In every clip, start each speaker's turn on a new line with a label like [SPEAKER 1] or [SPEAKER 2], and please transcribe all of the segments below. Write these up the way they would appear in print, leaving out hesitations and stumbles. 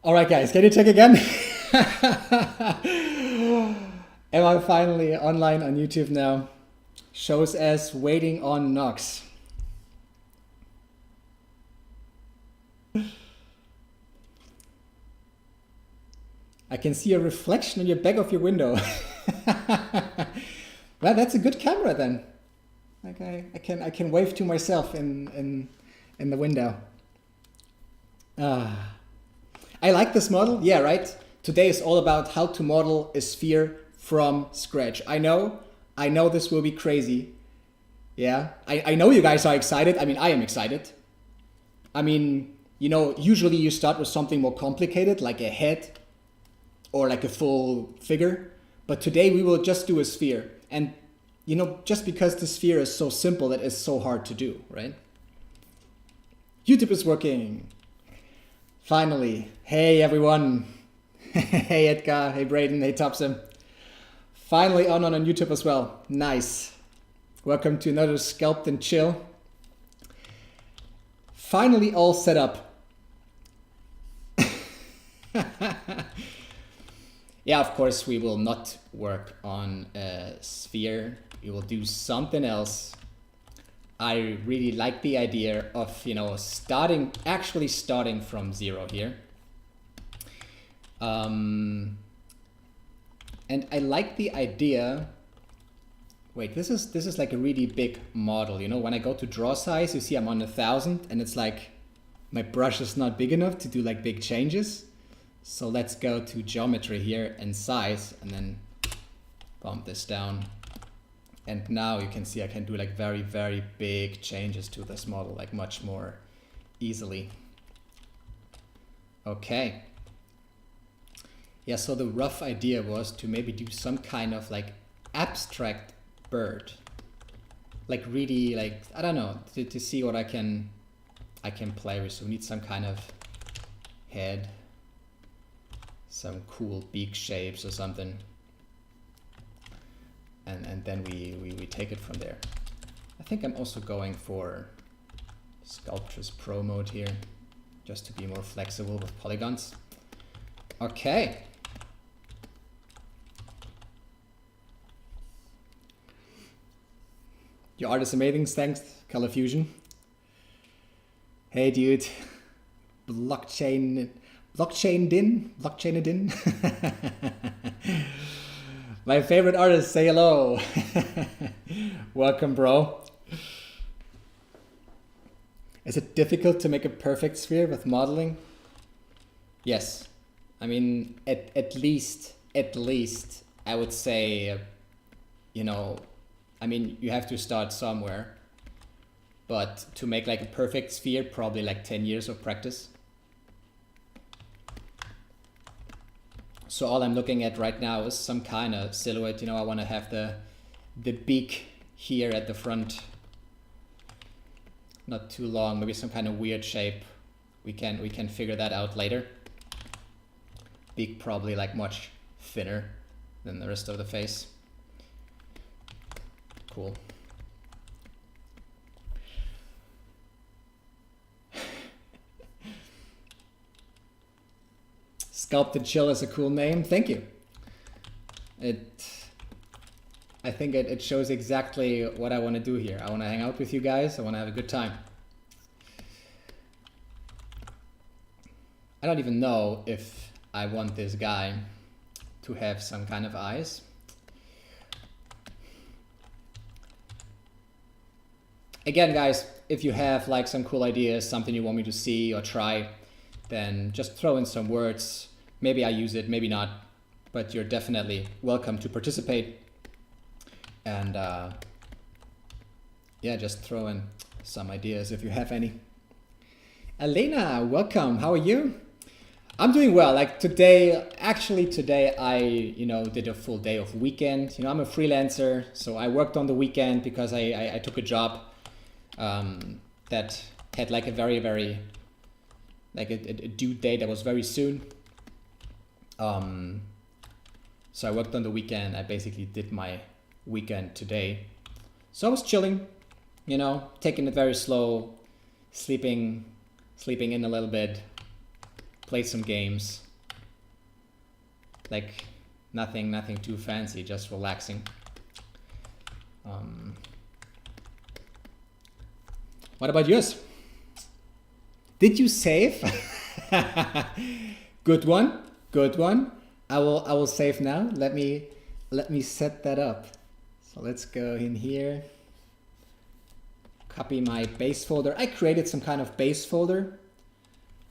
[SPEAKER 1] All right, guys, can you check again? Am I finally online on YouTube now? Shows as waiting on Noxx. I can see a reflection in your back of your window. Well, that's a good camera then. Like I can wave to myself in the window. I like this model. Yeah, right. Today is all about how to model a sphere from scratch. I know this will be crazy. Yeah, I know you guys are excited. I mean, I am excited. I mean, you know, usually you start with something more complicated, like a head or like a full figure. But today we will just do a sphere. And, you know, just because the sphere is so simple, it is so hard to do, right? YouTube is working. Finally. Hey, everyone. Hey, Edgar. Hey, Braden. Hey, Topsim. Finally on YouTube as well. Nice. Welcome to another Sculpt and Chill. Finally all set up. Yeah, of course, we will not work on a sphere. We will do something else. I really like the idea of, you know, actually starting from zero here. And I like the idea. Wait, this is like a really big model. You know, when I go to draw size, you see I'm on 1000 and it's like my brush is not big enough to do like big changes. So let's go to geometry here and size and then bump this down. And now you can see I can do like very, very big changes to this model, like much more easily. Okay. Yeah, so the rough idea was to maybe do some kind of like abstract bird. Like really like, I don't know, to see what I can play with. So we need some kind of head, some cool beak shapes or something. And then we take it from there. I think I'm also going for Sculptress Pro mode here, just to be more flexible with polygons. Okay. Your art is amazing, thanks, Color Fusion. Hey dude, blockchain din. My favorite artist, say hello. Welcome, bro. Is it difficult to make a perfect sphere with modeling? Yes. I mean, at least, I would say, you know, I mean, you have to start somewhere. But to make like a perfect sphere, probably like 10 years of practice. So all I'm looking at right now is some kind of silhouette. You know, I want to have the beak here at the front. Not too long, maybe some kind of weird shape. We can figure that out later. Beak probably like much thinner than the rest of the face. Cool. Sculpt and Chill is a cool name. Thank you. I think it shows exactly what I want to do here. I want to hang out with you guys. I want to have a good time. I don't even know if I want this guy to have some kind of eyes. Again, guys, if you have like some cool ideas, something you want me to see or try, then just throw in some words. Maybe I use it, maybe not, but you're definitely welcome to participate. And yeah, just throw in some ideas if you have any. Elena, welcome. How are you? I'm doing well. Like today, actually today I, you know, did a full day of weekend. You know, I'm a freelancer, so I worked on the weekend because I took a job that had like a very like a due date that was very soon. So I worked on the weekend. I basically did my weekend today. So I was chilling, you know, taking it very slow, sleeping in a little bit, play some games. Like nothing too fancy, just relaxing. What about yours? Did you save? Good one, good one. I will save now. Let me set that up. So let's go in here. Copy my base folder. I created some kind of base folder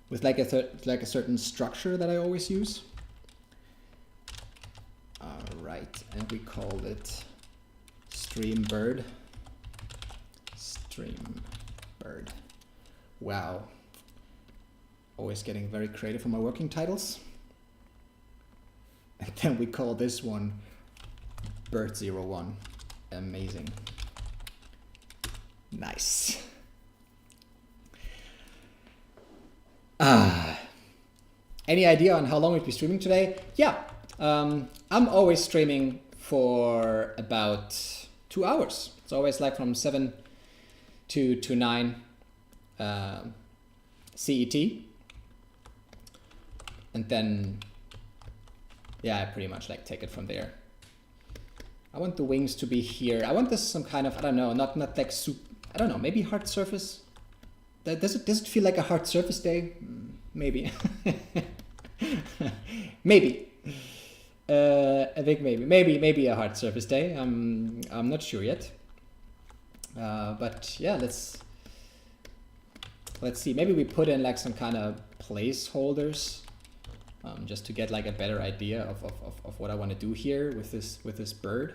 [SPEAKER 1] with like a certain structure that I always use. All right, and we called it stream bird. Stream bird. Wow. Always getting very creative for my working titles. And then we call this one bird01. Amazing. Nice. Any idea on how long we'll be streaming today? Yeah, I'm always streaming for about 2 hours. It's always like from 7 to 9 CET. And then, yeah, I pretty much like take it from there. I want the wings to be here. I want this some kind of, I don't know, not like soup. I don't know, maybe hard surface. Does it feel like a hard surface day? Maybe. Maybe. I think maybe a hard surface day. I'm not sure yet. But yeah, let's see. Maybe we put in like some kind of placeholders, just to get like a better idea of what I want to do here with this bird.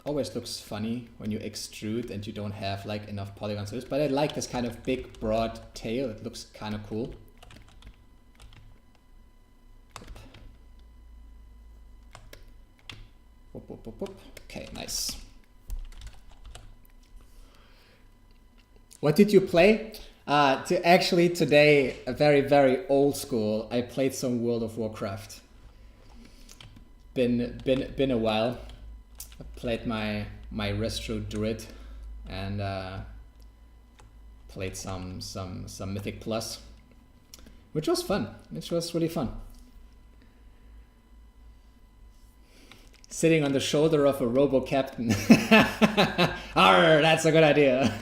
[SPEAKER 1] Always looks funny when you extrude and you don't have like enough polygons to this, but I like this kind of big broad tail. It looks kind of cool. Whoop, whoop, whoop, whoop. Okay, nice. What did you play? Actually today, a very old school. I played some World of Warcraft. Been a while. I played my Restro Druid and played some Mythic Plus, which was fun. Which was really fun. Sitting on the shoulder of a robo captain. Arr, that's a good idea.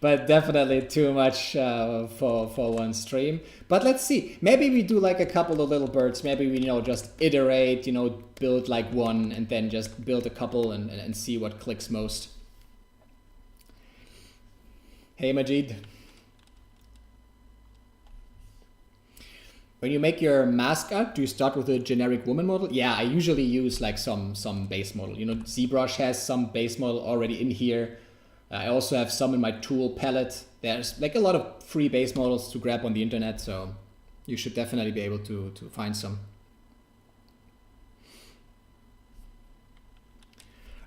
[SPEAKER 1] But definitely too much for one stream. But let's see. Maybe we do like a couple of little birds. Maybe we just iterate, build like one and then just build a couple and see what clicks most. Hey Majid. When you make your mask art, do you start with a generic woman model? Yeah, I usually use like some base model. ZBrush has some base model already in here. I also have some in my tool palette. There's like a lot of free base models to grab on the internet, so you should definitely be able to find some.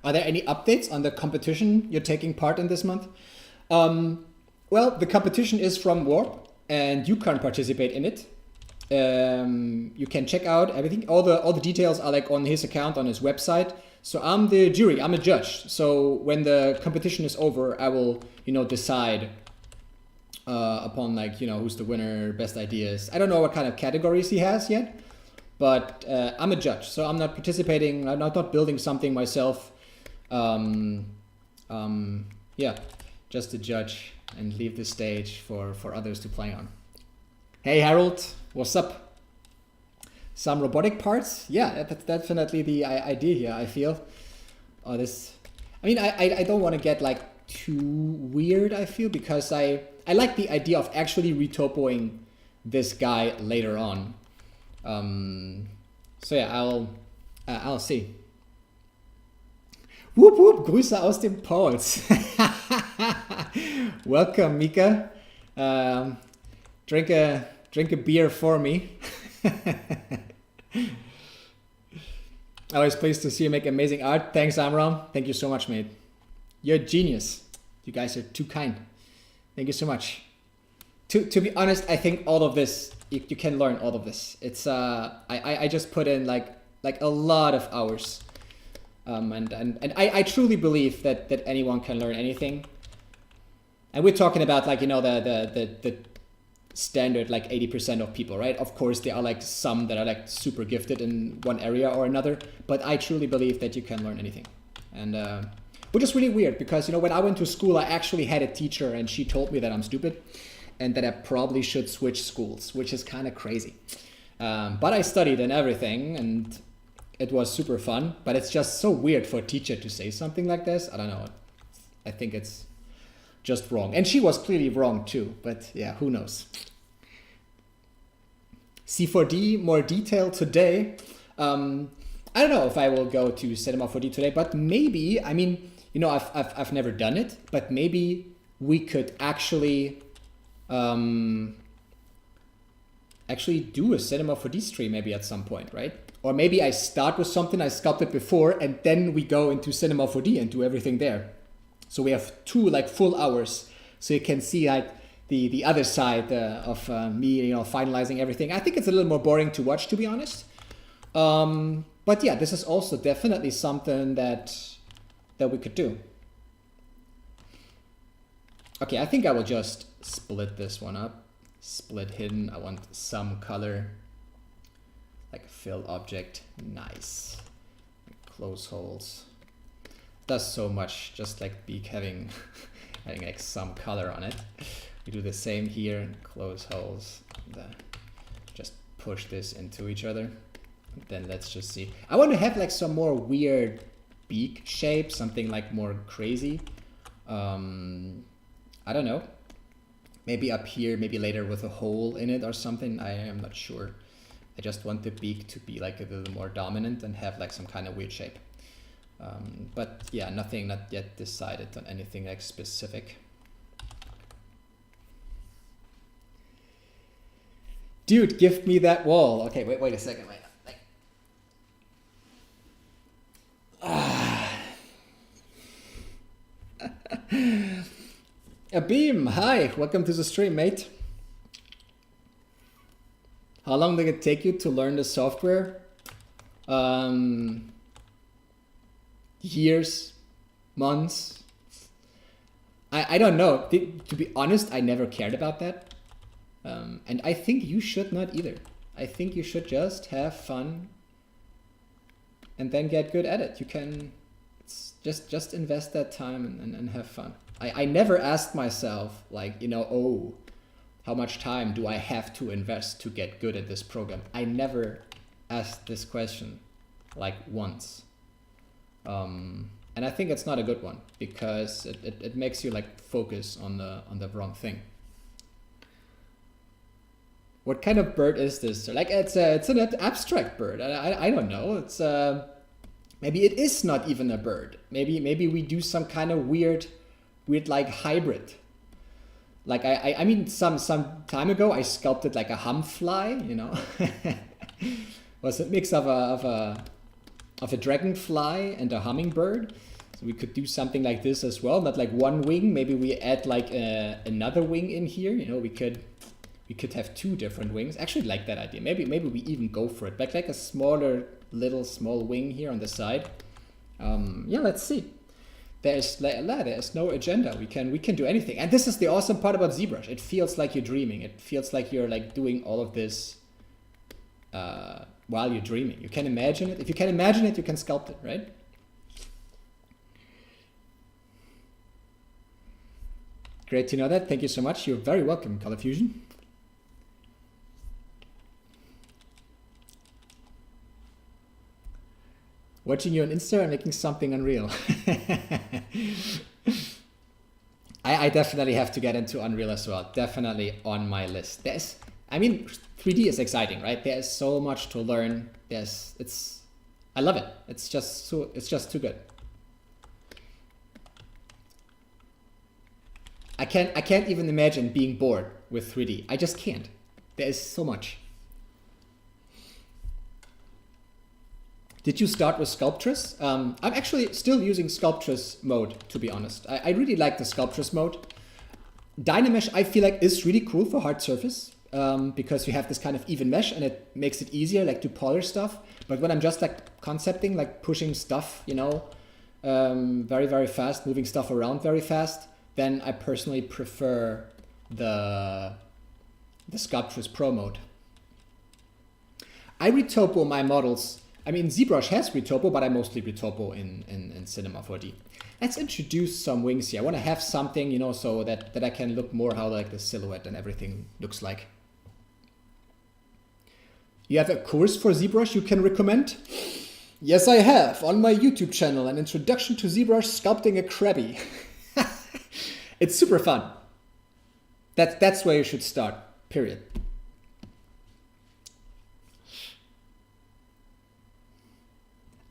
[SPEAKER 1] Are there any updates on the competition you're taking part in this month? Well, the competition is from Warp, and you can participate in it. You can check out everything. All the details are like on his account on his website. So I'm the jury, I'm a judge. So when the competition is over, I will, decide upon like, who's the winner, best ideas. I don't know what kind of categories he has yet, but I'm a judge. So I'm not participating, I'm not building something myself. Yeah, just a judge and leave the stage for others to play on. Hey Harold, what's up? Some robotic parts? Yeah, that's definitely the idea here, I feel. I don't want to get like too weird, I feel, because I like the idea of actually retopoing this guy later on. So yeah, I'll see. Whoop whoop, Grüße aus dem Pauls. Welcome, Mika. Drink a beer for me. Always pleased to see you make amazing art. Thanks, Amram. Thank you so much, mate. You're a genius. You guys are too kind. Thank you so much. To be honest, I think all of this, you can learn all of this. It's I just put in like a lot of hours. And I truly believe that anyone can learn anything. And we're talking about like, you know, the standard like 80% of people, right? Of course, there are like some that are like super gifted in one area or another, but I truly believe that you can learn anything. And which is really weird because, you know, when I went to school, I actually had a teacher and she told me that I'm stupid and that I probably should switch schools, which is kind of crazy. But I studied and everything and it was super fun, but it's just so weird for a teacher to say something like this. I don't know. I think it's just wrong. And she was clearly wrong too, but yeah, who knows? C4D, more detail today. I don't know if I will go to Cinema 4D today, but maybe, I mean, you know, I've never done it, but maybe we could actually do a Cinema 4D stream maybe at some point, right? Or maybe I start with something I sculpted before and then we go into Cinema 4D and do everything there. So we have 2 like full hours, so you can see like the other side of me, you know, finalizing everything. I think it's a little more boring to watch, to be honest. But yeah, this is also definitely something that we could do. Okay, I think I will just split this one up. Split hidden. I want some color, like a fill object. Nice. Close holes. Does so much, just like beak having like some color on it. We do the same here, close holes, just push this into each other. Then let's just see. I want to have like some more weird beak shape, something like more crazy. I don't know. Maybe up here, maybe later with a hole in it or something. I am not sure. I just want the beak to be like a little more dominant and have like some kind of weird shape. But yeah, not yet decided on anything like specific. Dude, gift me that wall. Okay, wait a second, wait. Abim, hi, welcome to the stream, mate. How long did it take you to learn the software? Years, months. I don't know. To be honest, I never cared about that. And I think you should not either. I think you should just have fun and then get good at it. You can just invest that time and have fun. I never asked myself like, you know, oh, how much time do I have to invest to get good at this program? I never asked this question like once. And I think it's not a good one because it makes you like focus on the wrong thing. What kind of bird is this? Like it's an abstract bird. I don't know. It's maybe it is not even a bird. Maybe we do some kind of weird like hybrid. Like I mean some time ago I sculpted like a humfly, you know. Was a mix of a dragonfly and a hummingbird. So we could do something like this as well. Not like one wing. Maybe we add like another wing in here. You know, we could have 2 different wings. Actually, like that idea. Maybe we even go for it. Like a small wing here on the side. Yeah, let's see. There's no agenda. We can do anything. And this is the awesome part about ZBrush. It feels like you're dreaming. It feels like you're like doing all of this while you're dreaming. You can imagine it. If you can imagine it, you can sculpt it, right? Great to know that. Thank you so much. You're very welcome, Color Fusion. Watching you on Insta and making something unreal. I definitely have to get into Unreal as well. Definitely on my list. I mean, 3D is exciting, right? There's so much to learn. I love it. It's just too good. I can't even imagine being bored with 3D. I just can't. There is so much. Did you start with Sculptress? I'm actually still using Sculptress mode, to be honest. I really like the Sculptress mode. Dynamesh, I feel like, is really cool for hard surface because you have this kind of even mesh and it makes it easier like to polish stuff. But when I'm just like concepting, like pushing stuff, you know, very, very fast, moving stuff around very fast, then I personally prefer the Sculptress Pro mode. I retopo my models. I mean, ZBrush has retopo, but I mostly retopo in Cinema 4D. Let's introduce some wings here. I want to have something, you know, so that I can look more how like the silhouette and everything looks like. You have a course for ZBrush you can recommend? Yes, I have, on my YouTube channel, an introduction to ZBrush sculpting a Krabby. It's super fun. That's where you should start, period.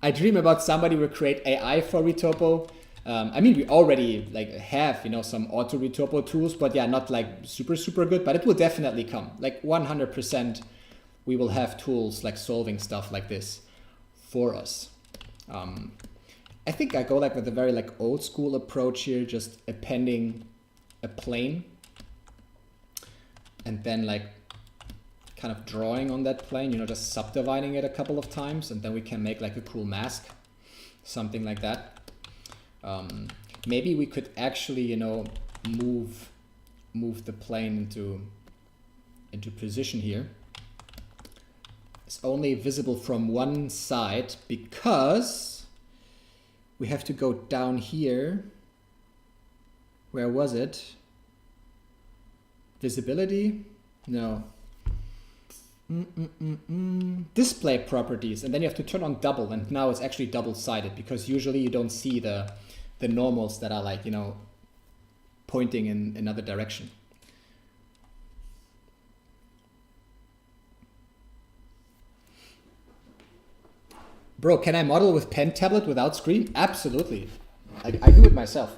[SPEAKER 1] I dream about somebody will create AI for retopo. I mean, we already like have, you know, some auto retopo tools, but yeah, not like super good, but it will definitely come. Like 100% we will have tools like solving stuff like this for us. I think I go like with a very like old school approach here, just appending a plane and then like kind of drawing on that plane, you know, just subdividing it a couple of times, and then we can make like a cool mask, something like that. Maybe we could actually, you know, move the plane into position here. It's only visible from one side because we have to go down here. Where was it? Visibility? No. Display properties, and then you have to turn on double, and now it's actually double-sided because usually you don't see the normals that are like, you know, pointing in another direction. Bro, can I model with pen tablet without screen? Absolutely. I do it myself.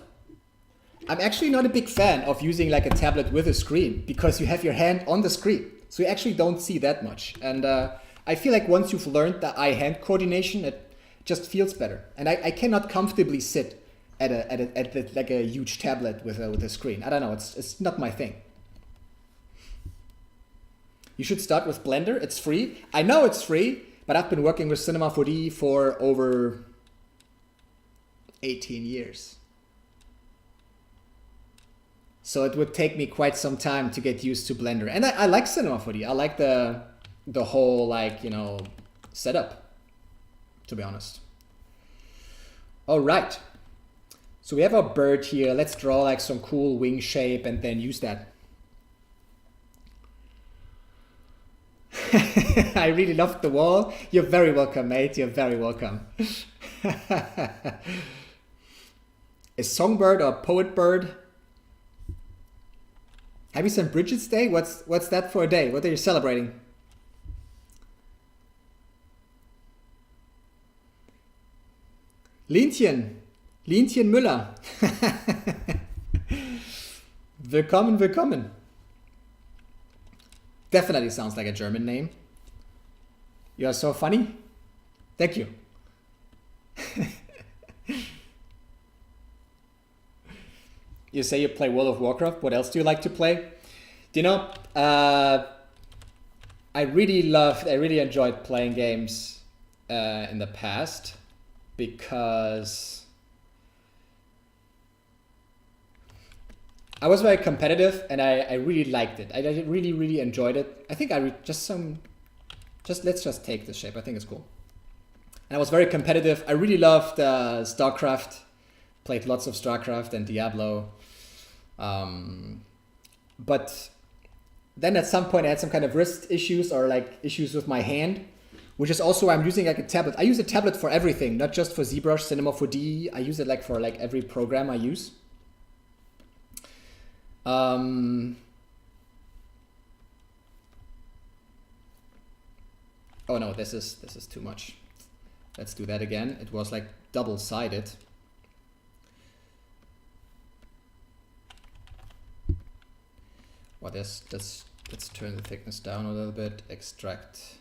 [SPEAKER 1] I'm actually not a big fan of using like a tablet with a screen because you have your hand on the screen. So you actually don't see that much. And I feel like once you've learned the eye-hand coordination, it just feels better. And I cannot comfortably sit at like a huge tablet with a screen. I don't know, it's not my thing. You should start with Blender, it's free. I know it's free, but I've been working with Cinema 4D for over 18 years. So it would take me quite some time to get used to Blender. And I like Cinema 4D. I like the whole, like, you know, setup, to be honest. All right. So we have our bird here. Let's draw like some cool wing shape and then use that. I really loved the wall. You're very welcome, mate. You're very welcome. A songbird or poet bird? Happy St. Bridget's Day? What's that for a day? What are you celebrating? Lintjen Müller. Willkommen, willkommen. Definitely sounds like a German name. You are so funny. Thank you. You say you play World of Warcraft. What else do you like to play? Do you know, I really enjoyed playing games in the past because I was very competitive and I really liked it. I really enjoyed it. I think let's just take this shape. I think it's cool. And I was very competitive. I really loved StarCraft. Played lots of StarCraft and Diablo. But then at some point I had some kind of wrist issues or like issues with my hand, which is also why I'm using like a tablet. I use a tablet for everything, not just for ZBrush, Cinema 4D. I use it like for like every program I use. Oh no, this is too much. Let's do that again. It was like double-sided. Well, let's turn the thickness down a little bit. Extract.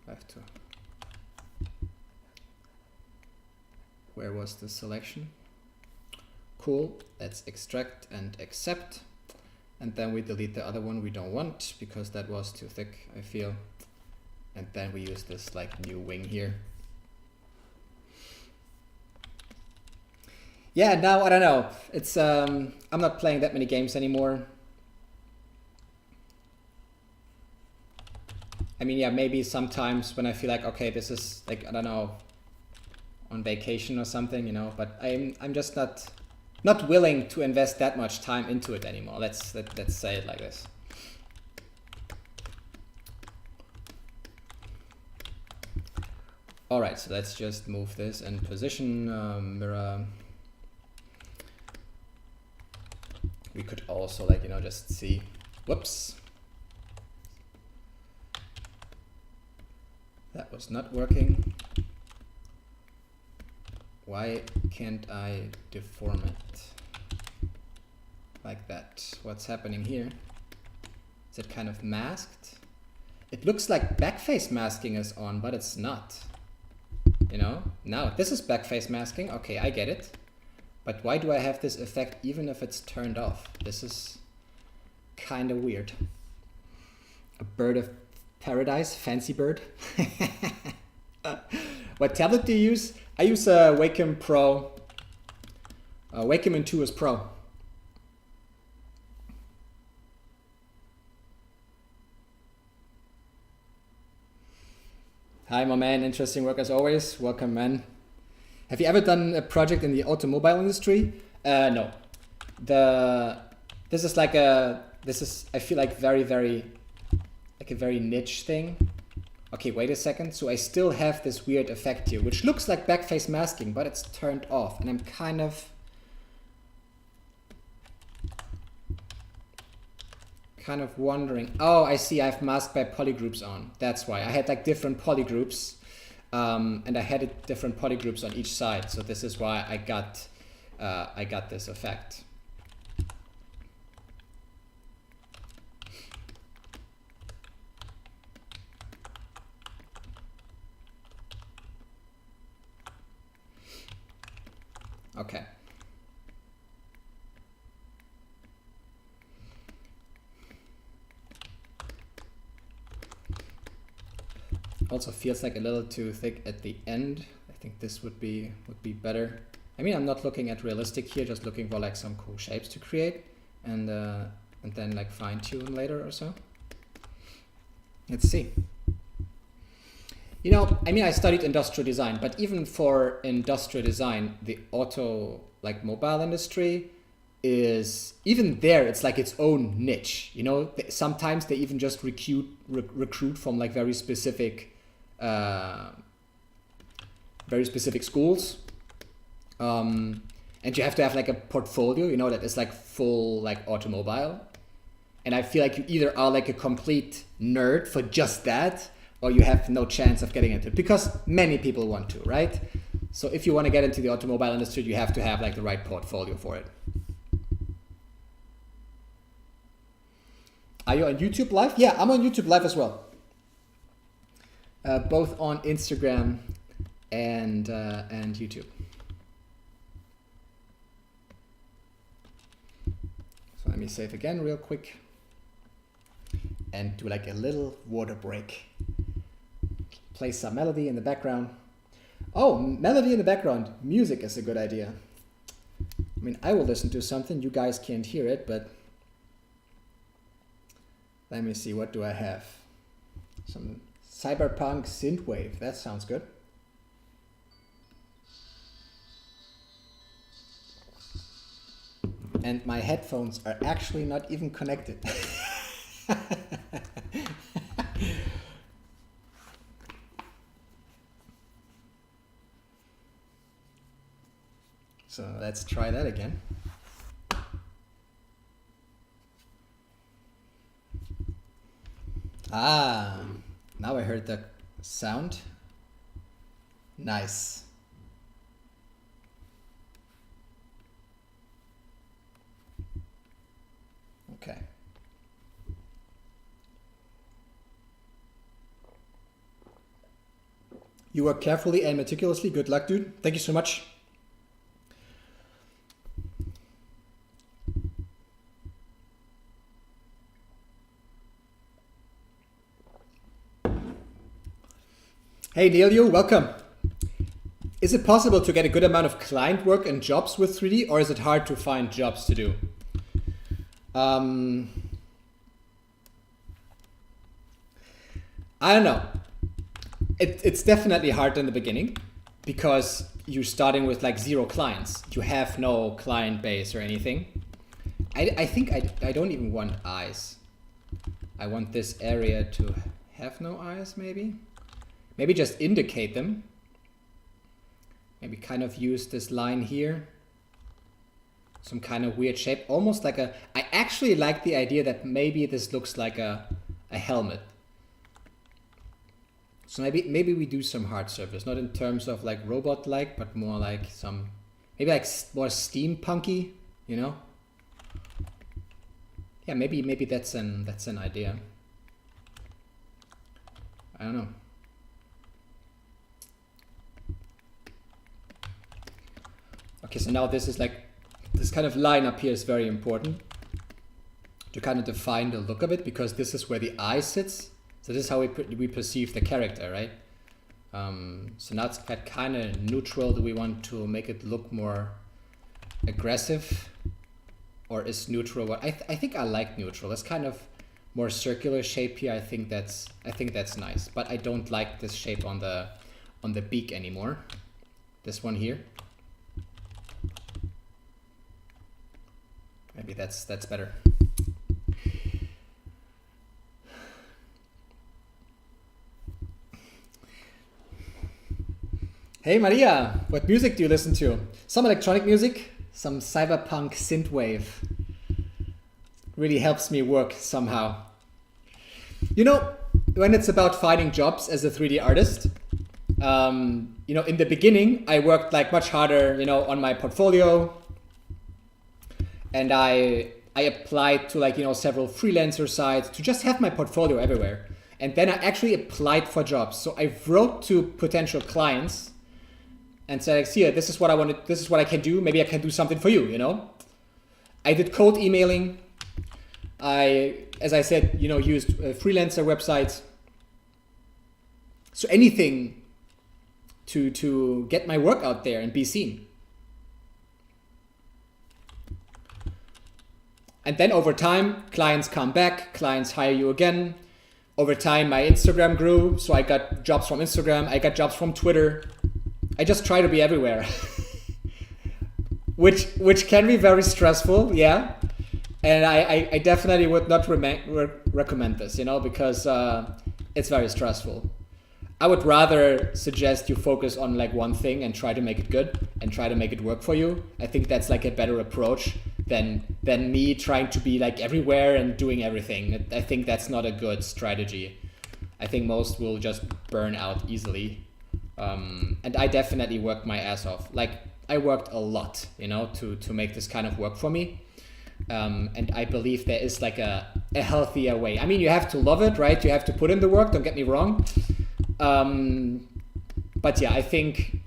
[SPEAKER 1] I have to. Where was the selection? Cool. Let's extract and accept. And then we delete the other one we don't want because that was too thick, I feel. And then we use this like new wing here. Yeah, now I don't know. It's I'm not playing that many games anymore. I mean, yeah, maybe sometimes when I feel like, okay, this is like, I don't know, on vacation or something, you know, but I'm just not willing to invest that much time into it anymore. Let's say it like this. All right, so let's just move this and position mirror. We could also, like, you know, just see, whoops. That was not working. Why can't I deform it like that? What's happening here? Is it kind of masked? It looks like backface masking is on, but it's not. You know, now this is backface masking. Okay, I get it. But why do I have this effect even if it's turned off? This is kind of weird. A bird of paradise, fancy bird. What tablet do you use? I use a Wacom Pro. Wacom Intuos Pro. Hi, my man. Interesting work as always. Welcome, man. Have you ever done a project in the automobile industry? No. This is like I feel like like a very niche thing. Okay, wait a second. So I still have this weird effect here, which looks like backface masking, but it's turned off. And I'm kind of wondering. Oh, I see. I have mask by polygroups on. That's why. I had like different polygroups. And I had different polygroups on each side. So this is why I got this effect. Okay. Also feels like a little too thick at the end. I think this would be better. I mean, I'm not looking at realistic here, just looking for like some cool shapes to create and then like fine tune later or so. Let's see. You know, I mean, I studied industrial design, but even for industrial design, the mobile industry is, even there, it's like its own niche. You know, sometimes they even just recruit from like very specific schools. And you have to have like a portfolio, you know, that is like full like automobile. And I feel like you either are like a complete nerd for just that, or you have no chance of getting into it, because many people want to, right? So if you want to get into the automobile industry, you have to have like the right portfolio for it. Are you on YouTube Live? Yeah, I'm on YouTube Live as well. Both on Instagram and YouTube. So let me save again real quick and do like a little water break. Play some melody in the background. Oh, melody in the background. Music is a good idea. I mean, I will listen to something. You guys can't hear it, but let me see. What do I have? Some cyberpunk synthwave. That sounds good. And my headphones are actually not even connected. So let's try that again. Ah, now I heard the sound. Nice. Okay. You work carefully and meticulously. Good luck, dude. Thank you so much. Hey, Neilio, welcome. Is it possible to get a good amount of client work and jobs with 3D, or is it hard to find jobs to do? I don't know. It's definitely hard in the beginning because you're starting with like 0 clients. You have no client base or anything. I think I don't even want eyes. I want this area to have no eyes, maybe. Maybe just indicate them. Maybe kind of use this line here. Some kind of weird shape, almost like a... I actually like the idea that maybe this looks like a helmet. So maybe we do some hard surface, not in terms of like robot-like, but more like some, maybe like more steampunky, you know? Yeah, maybe that's an idea. I don't know. Okay, so now this is like, this kind of line up here is very important to kind of define the look of it, because this is where the eye sits. So this is how we perceive the character, right? So now it's kind of neutral. Do we want to make it look more aggressive, or is neutral what I think I like neutral. It's kind of more circular shape here. I think that's nice, but I don't like this shape on the beak anymore. This one here. Maybe that's better. Hey Maria, what music do you listen to? Some electronic music, some cyberpunk synthwave. Really helps me work somehow. You know, when it's about finding jobs as a 3D artist, you know, in the beginning, I worked like much harder, you know, on my portfolio. And I applied to like, you know, several freelancer sites to just have my portfolio everywhere. And then I actually applied for jobs. So I wrote to potential clients and said, see, this is what I wanted, this is what I can do. Maybe I can do something for you, you know? I did cold emailing. As I said, you know, used freelancer websites. So anything to get my work out there and be seen. And then over time, clients come back, clients hire you again. Over time, my Instagram grew. So I got jobs from Instagram, I got jobs from Twitter. I just try to be everywhere, which can be very stressful, yeah. And I definitely would not recommend this, you know, because it's very stressful. I would rather suggest you focus on like one thing and try to make it good and try to make it work for you. I think that's like a better approach than me trying to be like everywhere and doing everything. I think that's not a good strategy. I think most will just burn out easily. And I definitely worked my ass off. Like I worked a lot, you know, to make this kind of work for me. And I believe there is like a healthier way. I mean, you have to love it, right? You have to put in the work, don't get me wrong. But yeah, I think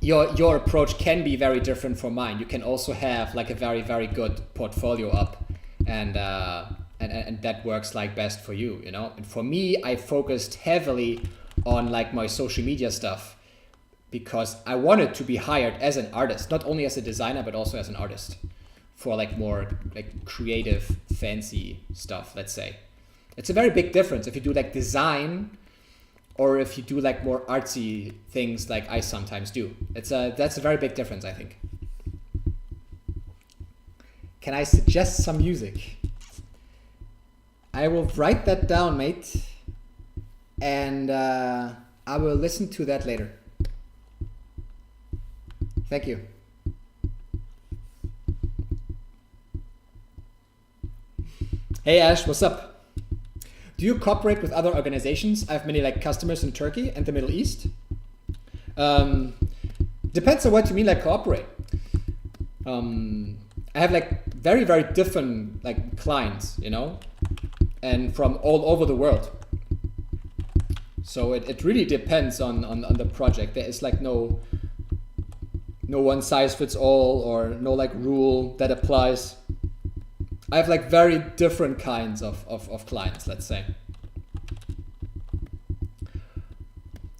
[SPEAKER 1] your approach can be very different from mine. You can also have like a very, very good portfolio up, and that works like best for you, you know? And for me, I focused heavily on like my social media stuff because I wanted to be hired as an artist, not only as a designer, but also as an artist for like more like creative, fancy stuff, let's say. It's a very big difference if you do like design or if you do like more artsy things like I sometimes do. That's a very big difference, I think. Can I suggest some music? I will write that down, mate. And I will listen to that later. Thank you. Hey Ash, what's up? Do you cooperate with other organizations? I have many like customers in Turkey and the Middle East. Depends on what you mean like cooperate. I have like very, very different like clients, you know, and from all over the world. So it really depends on the project. There is like no one size fits all or no like rule that applies. I have like very different kinds of clients, let's say.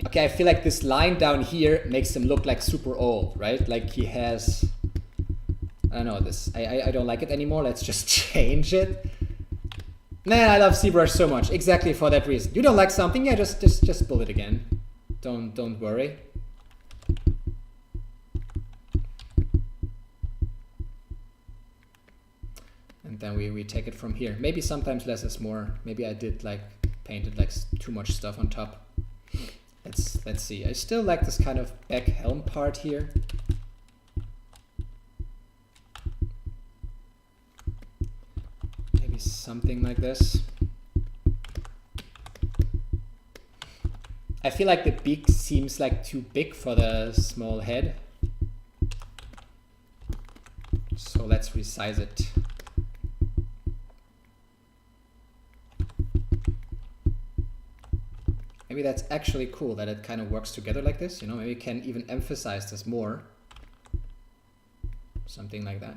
[SPEAKER 1] Okay, I feel like this line down here makes him look like super old, right? Like he has, I don't know, this, I don't like it anymore. Let's just change it. Man, I love ZBrush so much, exactly for that reason. You don't like something? Yeah, just pull it again. Don't worry. And then we take it from here. Maybe sometimes less is more. Maybe I did like painted like too much stuff on top. Let's see. I still like this kind of back helm part here. Maybe something like this. I feel like the beak seems like too big for the small head. So let's resize it. Maybe that's actually cool that it kind of works together like this, you know, maybe you can even emphasize this more. Something like that.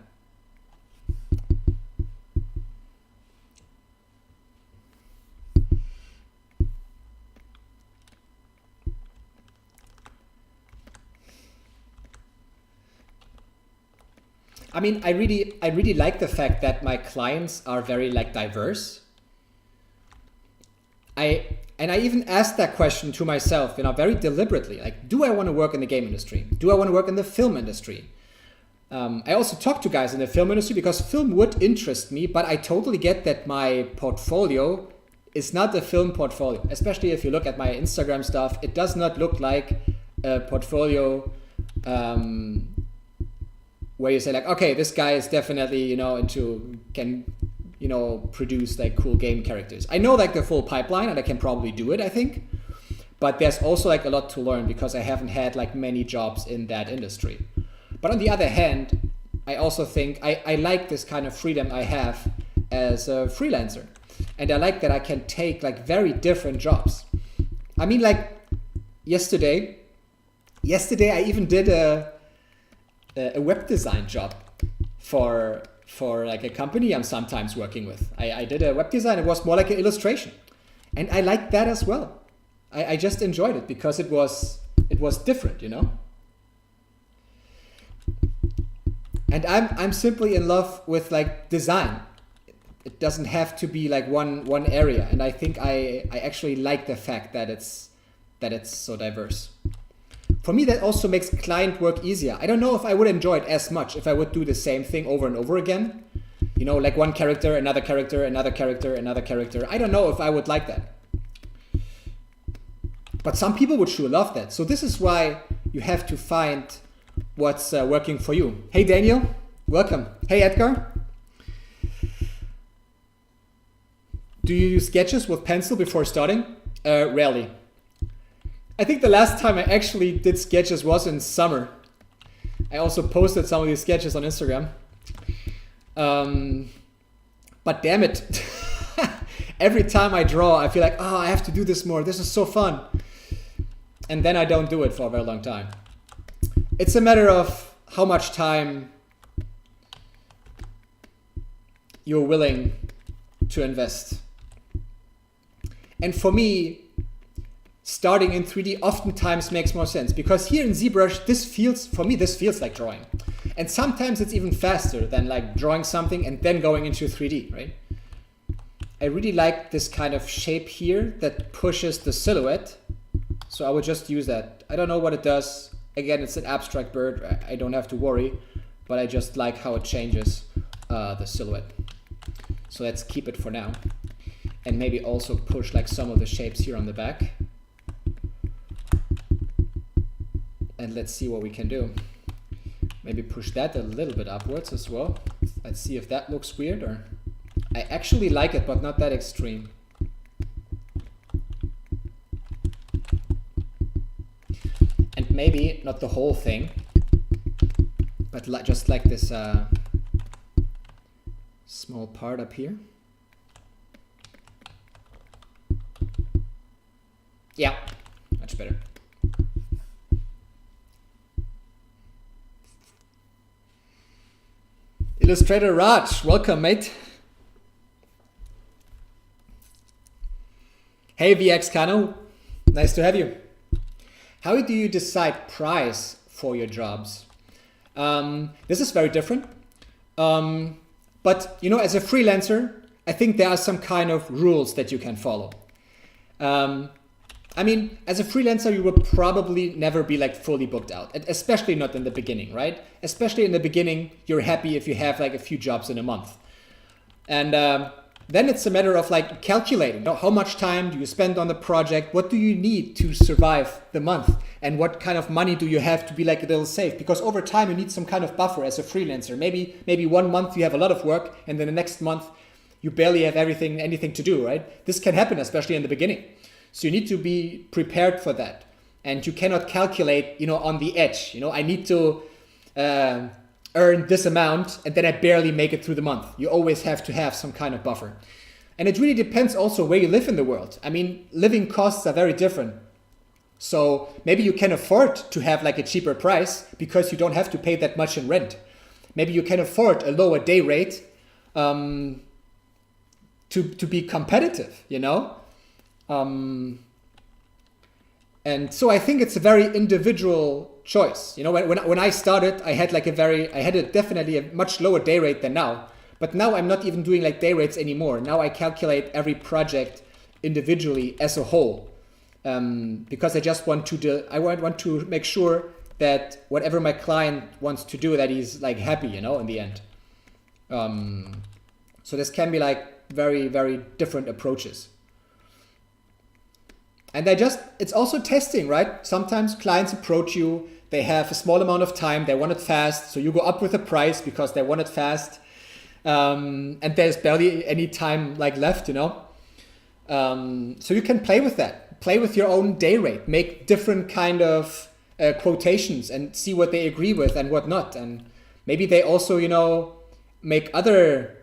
[SPEAKER 1] I mean, I really like the fact that my clients are very like diverse. And I even asked that question to myself, you know, very deliberately, like, do I want to work in the game industry? Do I want to work in the film industry? I also talked to guys in the film industry because film would interest me, but I totally get that my portfolio is not a film portfolio, especially if you look at my Instagram stuff. It does not look like a portfolio where you say like, okay, this guy is definitely, you know, can, you know, produce like cool game characters. I know like the full pipeline and I can probably do it, I think. But there's also like a lot to learn because I haven't had like many jobs in that industry. But on the other hand, I also think I like this kind of freedom I have as a freelancer. And I like that I can take like very different jobs. I mean, like yesterday I even did a web design job for like a company I'm sometimes working with. I did a web design. It was more like an illustration. And I liked that as well. I just enjoyed it because it was different, you know? And I'm simply in love with like design. It doesn't have to be like one area. And I think I actually like the fact that it's so diverse. For me, that also makes client work easier. I don't know if I would enjoy it as much if I would do the same thing over and over again. You know, like one character, another character, another character, another character. I don't know if I would like that. But some people would sure love that. So this is why you have to find what's working for you. Hey, Daniel, welcome. Hey, Edgar. Do you use sketches with pencil before starting? Rarely. I think the last time I actually did sketches was in summer. I also posted some of these sketches on Instagram. But damn it. Every time I draw, I feel like, oh, I have to do this more. This is so fun. And then I don't do it for a very long time. It's a matter of how much time you're willing to invest. And for me, starting in 3D oftentimes makes more sense because here in ZBrush, this feels like drawing. And sometimes it's even faster than like drawing something and then going into 3D, right? I really like this kind of shape here that pushes the silhouette. So I would just use that. I don't know what it does. Again, it's an abstract bird. I don't have to worry, but I just like how it changes the silhouette. So let's keep it for now. And maybe also push like some of the shapes here on the back. And let's see what we can do. Maybe push that a little bit upwards as well. Let's see if that looks weird or... I actually like it, but not that extreme. And maybe not the whole thing, but just like this small part up here. Yeah, much better. Illustrator Raj, welcome, mate. Hey VX Kano, nice to have you. How do you decide price for your jobs? This is very different. But you know, as a freelancer, I think there are some kind of rules that you can follow. I mean, as a freelancer, you will probably never be like fully booked out, especially not in the beginning, right? Especially in the beginning, you're happy if you have like a few jobs in a month. And then it's a matter of like calculating, you know, how much time do you spend on the project? What do you need to survive the month? And what kind of money do you have to be like a little safe? Because over time you need some kind of buffer as a freelancer. Maybe 1 month you have a lot of work, and then the next month you barely have anything to do, right? This can happen, especially in the beginning. So you need to be prepared for that. And you cannot calculate, you know, on the edge. You know, I need to earn this amount and then I barely make it through the month. You always have to have some kind of buffer. And it really depends also where you live in the world. I mean, living costs are very different. So maybe you can afford to have like a cheaper price because you don't have to pay that much in rent. Maybe you can afford a lower day rate to be competitive, you know? And so I think it's a very individual choice. You know, when I started, I had definitely a much lower day rate than now. But now I'm not even doing like day rates anymore. Now I calculate every project individually as a whole, because I just want to make sure that whatever my client wants to do, that he's like happy, you know, in the end. So this can be like very, very different approaches. And it's also testing, right? Sometimes clients approach you, they have a small amount of time, they want it fast, so you go up with the price because they want it fast. And there's barely any time like left, you know? So you can play with that, play with your own day rate, make different kind of quotations and see what they agree with and what not. And maybe they also, you know, make other,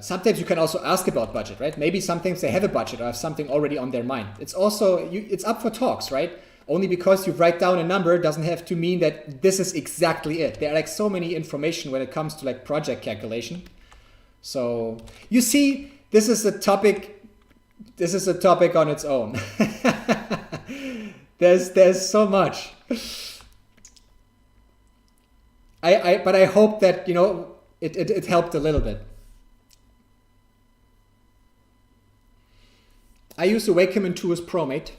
[SPEAKER 1] sometimes you can also ask about budget, right? Maybe sometimes they have a budget or have something already on their mind. It's also, it's up for talks, right? Only because you write down a number doesn't have to mean that this is exactly it. There are like so many information when it comes to like project calculation. So you see, this is a topic on its own. There's so much. But I hope that, you know, it helped a little bit. I use the Wacom Intuos Pro, mate.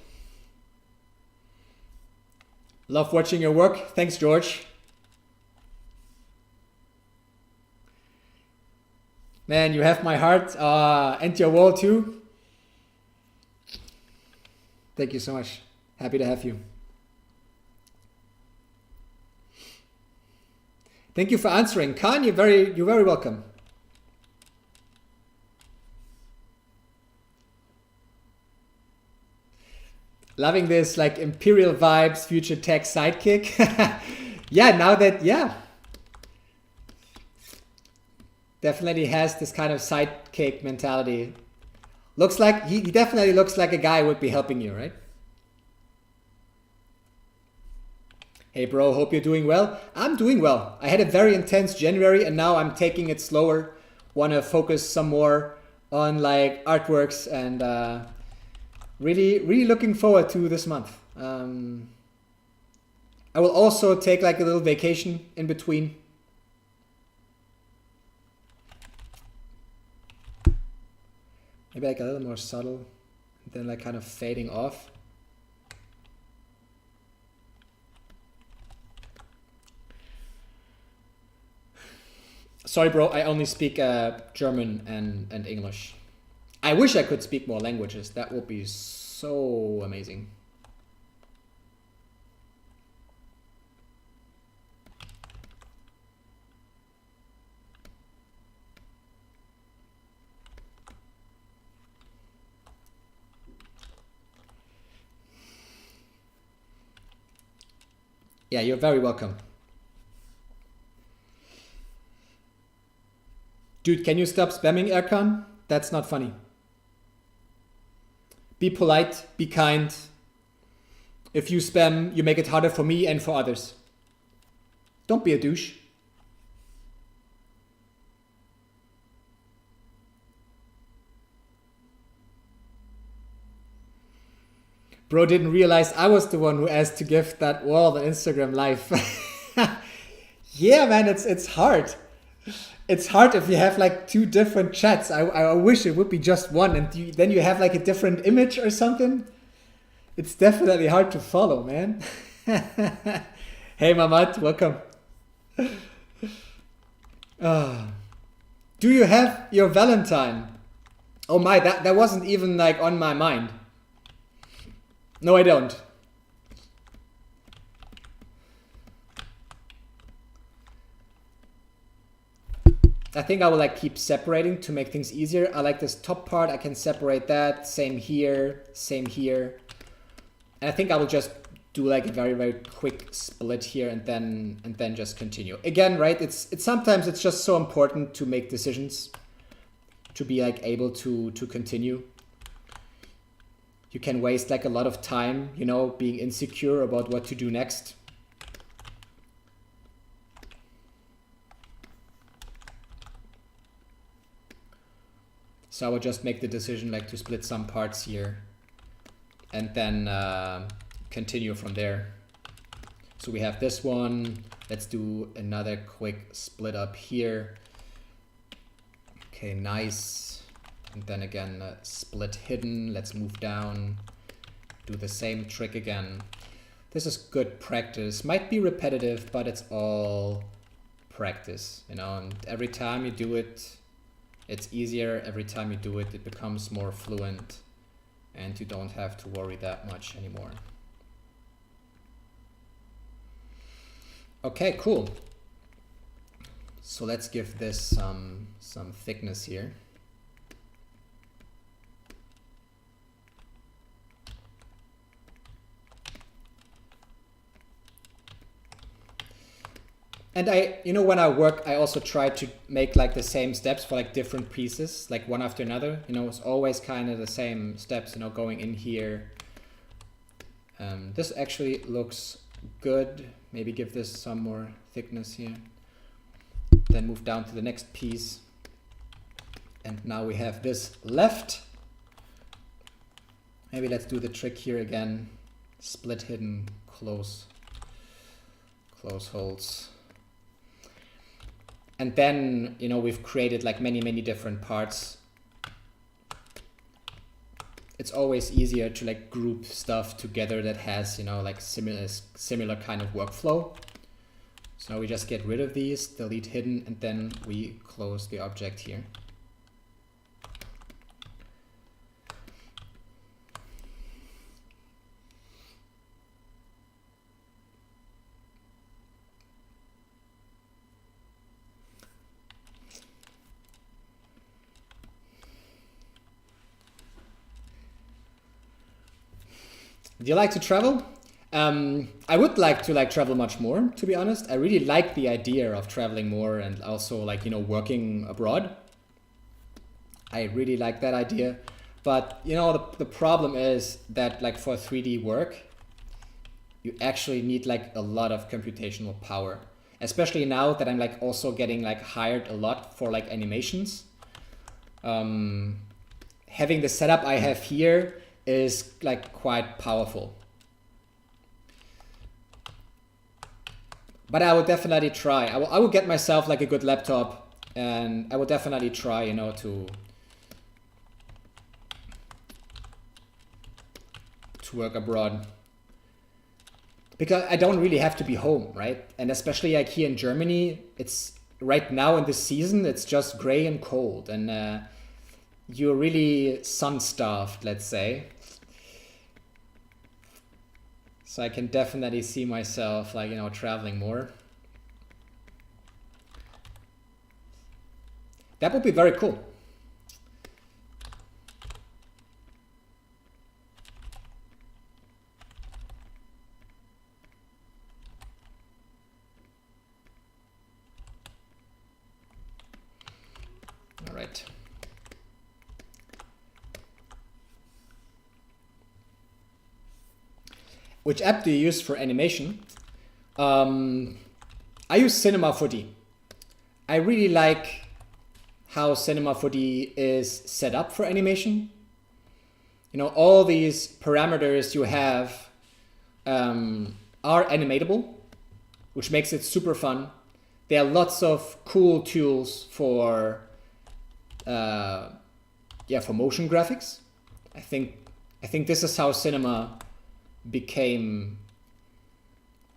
[SPEAKER 1] Love watching your work. Thanks, George. Man, you have my heart and your wall too. Thank you so much. Happy to have you. Thank you for answering. Khan, you're very welcome. Loving this like Imperial Vibes future tech sidekick. Yeah, now that, yeah. Definitely has this kind of sidekick mentality. Looks like, he definitely looks like a guy who would be helping you, right? Hey bro, hope you're doing well. I'm doing well. I had a very intense January and now I'm taking it slower. Want to focus some more on like artworks and really looking forward to this month. I will also take like a little vacation in between. Maybe like a little more subtle, then like kind of fading off. Sorry, bro, I only speak German and English. I wish I could speak more languages. That would be so amazing. Yeah, you're very welcome. Dude, can you stop spamming, Erkan? That's not funny. Be polite, be kind. If you spam, you make it harder for me and for others. Don't be a douche. Bro didn't realize I was the one who asked to give that wall on Instagram Live. Yeah, man, it's hard. It's hard if you have like two different chats. I wish it would be just one, and then you have like a different image or something. It's definitely hard to follow, man. Hey, Mamat, welcome. Do you have your Valentine? Oh my, that wasn't even like on my mind. No, I don't. I think I will like keep separating to make things easier. I like this top part. I can separate that. Same here. Same here. And I think I will just do like a very, very quick split here and then just continue. Again, right? It's sometimes it's just so important to make decisions, to be like able to continue. You can waste like a lot of time, you know, being insecure about what to do next. So I will just make the decision like to split some parts here and then continue from there. So we have this one. Let's do another quick split up here. Okay, nice. And then again, split hidden. Let's move down. Do the same trick again. This is good practice. Might be repetitive, but it's all practice, you know, and every time you do it, it's easier. Every time you do it, it becomes more fluent and you don't have to worry that much anymore. Okay, cool. So let's give this some thickness here. And you know, when I work, I also try to make like the same steps for like different pieces, like one after another. You know, it's always kind of the same steps, you know, going in here. This actually looks good. Maybe give this some more thickness here. Then move down to the next piece. And now we have this left. Maybe let's do the trick here again. Split hidden, close holes. And then, you know, we've created like many, many different parts. It's always easier to like group stuff together that has, you know, like similar kind of workflow. So now we just get rid of these, delete hidden, and then we close the object here. Do you like to travel? I would like to travel much more, to be honest. I really like the idea of traveling more and also like, you know, working abroad. I really like that idea. But, you know, the problem is that like for 3D work, you actually need like a lot of computational power. Especially now that I'm like also getting like hired a lot for like animations. Having the setup I have here is like quite powerful. But I will definitely try. I will get myself like a good laptop, and I will definitely try, you know, to work abroad. Because I don't really have to be home, right? And especially like here in Germany, it's right now in this season, it's just gray and cold, and you're really sun-starved, let's say. So I can definitely see myself like, you know, traveling more. That would be very cool. All right. Which app do you use for animation? I use Cinema 4D. I really like how Cinema 4D is set up for animation. you know, all these parameters you have are animatable, which makes it super fun. There are lots of cool tools for for motion graphics. I think this is how cinema became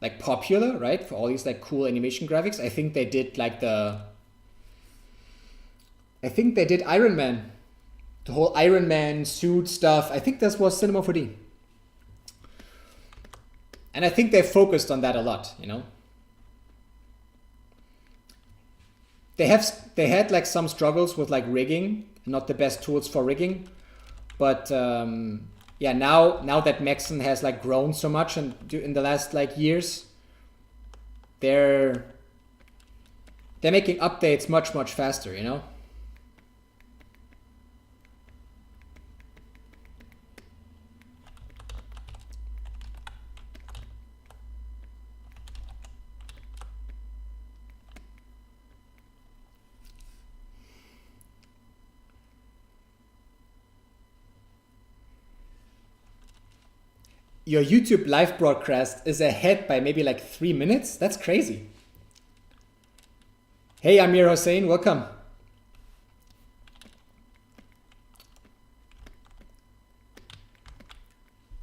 [SPEAKER 1] like popular, right? For all these like cool animation graphics. I think they did like Iron Man. The whole Iron Man suit stuff. I think this was Cinema 4D. And I think they focused on that a lot, you know. They had like some struggles with like rigging, not the best tools for rigging, but yeah, now that Maxon has like grown so much and in the last like years, they're making updates much faster, you know. Your YouTube live broadcast is ahead by maybe like 3 minutes? That's crazy. Hey, Amir Hossein, welcome.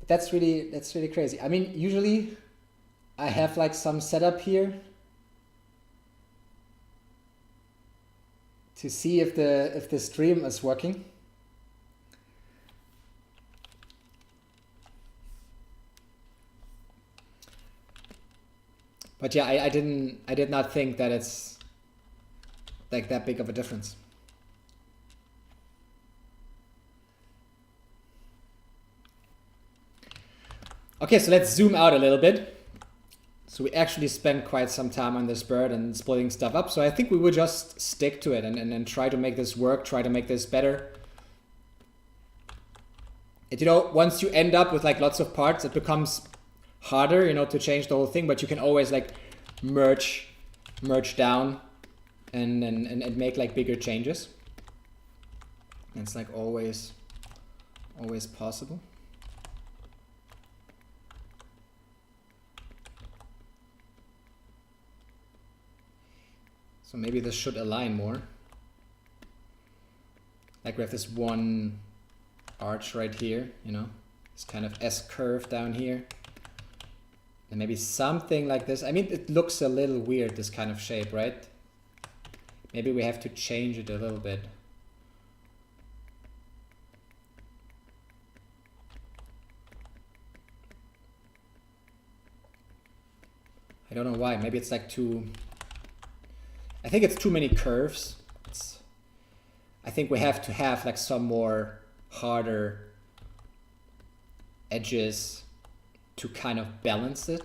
[SPEAKER 1] That's really crazy. I mean, usually I have like some setup here to see if the stream is working. But yeah, I did not think that it's like that big of a difference. Okay, so let's zoom out a little bit. So we actually spent quite some time on this bird and splitting stuff up. So I think we will just stick to it and try to make this work, try to make this better. And, you know, once you end up with like lots of parts, it becomes harder, you know, to change the whole thing, but you can always like merge down and make like bigger changes. And it's like always possible. So maybe this should align more. Like we have this one arch right here, you know, this kind of S curve down here. And maybe something like this. I mean, it looks a little weird, this kind of shape, right? Maybe we have to change it a little bit. I don't know why. Maybe it's like I think it's too many curves. I think we have to have like some more harder edges to kind of balance it.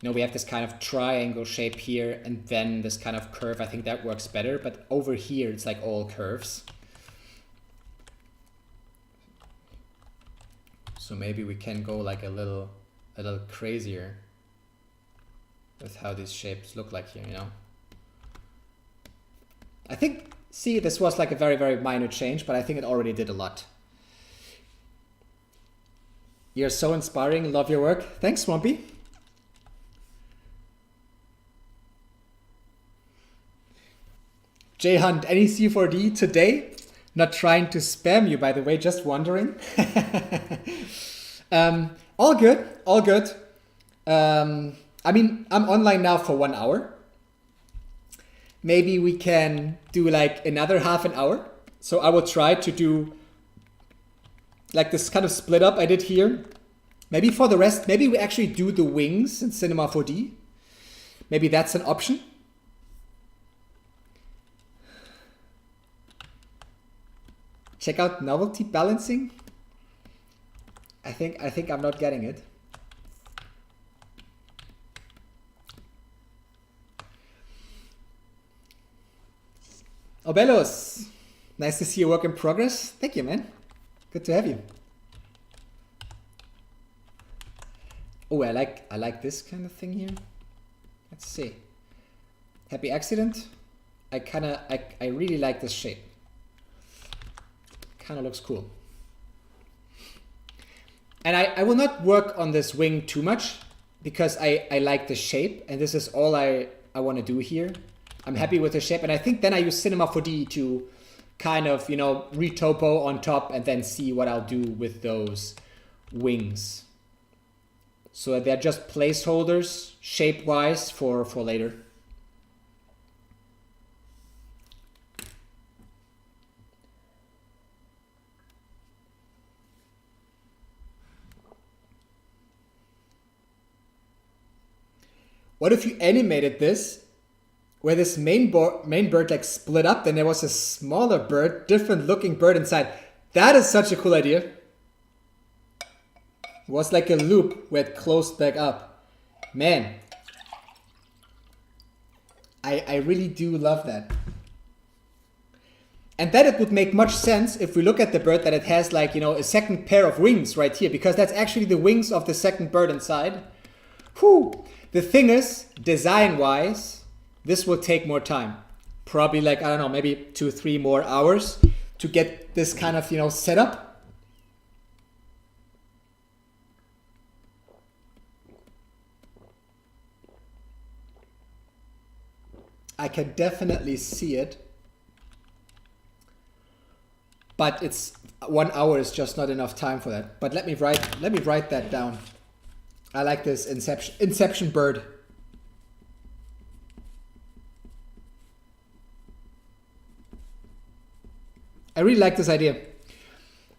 [SPEAKER 1] You know, we have this kind of triangle shape here and then this kind of curve. I think that works better, but over here it's like all curves. So maybe we can go like a little crazier with how these shapes look like here, you know. I think, see, this was like a very minor change, but I think it already did a lot. You're so inspiring. Love your work. Thanks, Swampy. J Hunt, any C4D today? Not trying to spam you, by the way, just wondering. All good, all good. I mean, I'm online now for 1 hour. Maybe we can do like another half an hour. So I will try to do like this kind of split up I did here. Maybe for the rest, maybe we actually do the wings in Cinema 4D. Maybe that's an option. Check out novelty balancing. I think I'm not getting it. Obelos, nice to see your work in progress. Thank you, man. Good to have you. Oh, I like this kind of thing here. Let's see. Happy accident. I really like this shape. Kind of looks cool. And I will not work on this wing too much because I like the shape, and this is all I want to do here. I'm happy with the shape, and I think then I use Cinema 4D to kind of, you know, retopo on top and then see what I'll do with those wings. So they're just placeholders shape-wise for later. What if you animated this where this main bird like split up, then there was a smaller bird, different looking bird inside? That is such a cool idea. It was like a loop where it closed back up. Man, I really do love that. And that it would make much sense if we look at the bird that it has like, you know, a second pair of wings right here, because that's actually the wings of the second bird inside. Whew. The thing is, design-wise, this will take more time. Probably like, I don't know, maybe 2-3 more hours to get this kind of, you know, set up. I can definitely see it. But it's 1 hour is just not enough time for that. But let me write that down. I like this Inception bird. I really like this idea.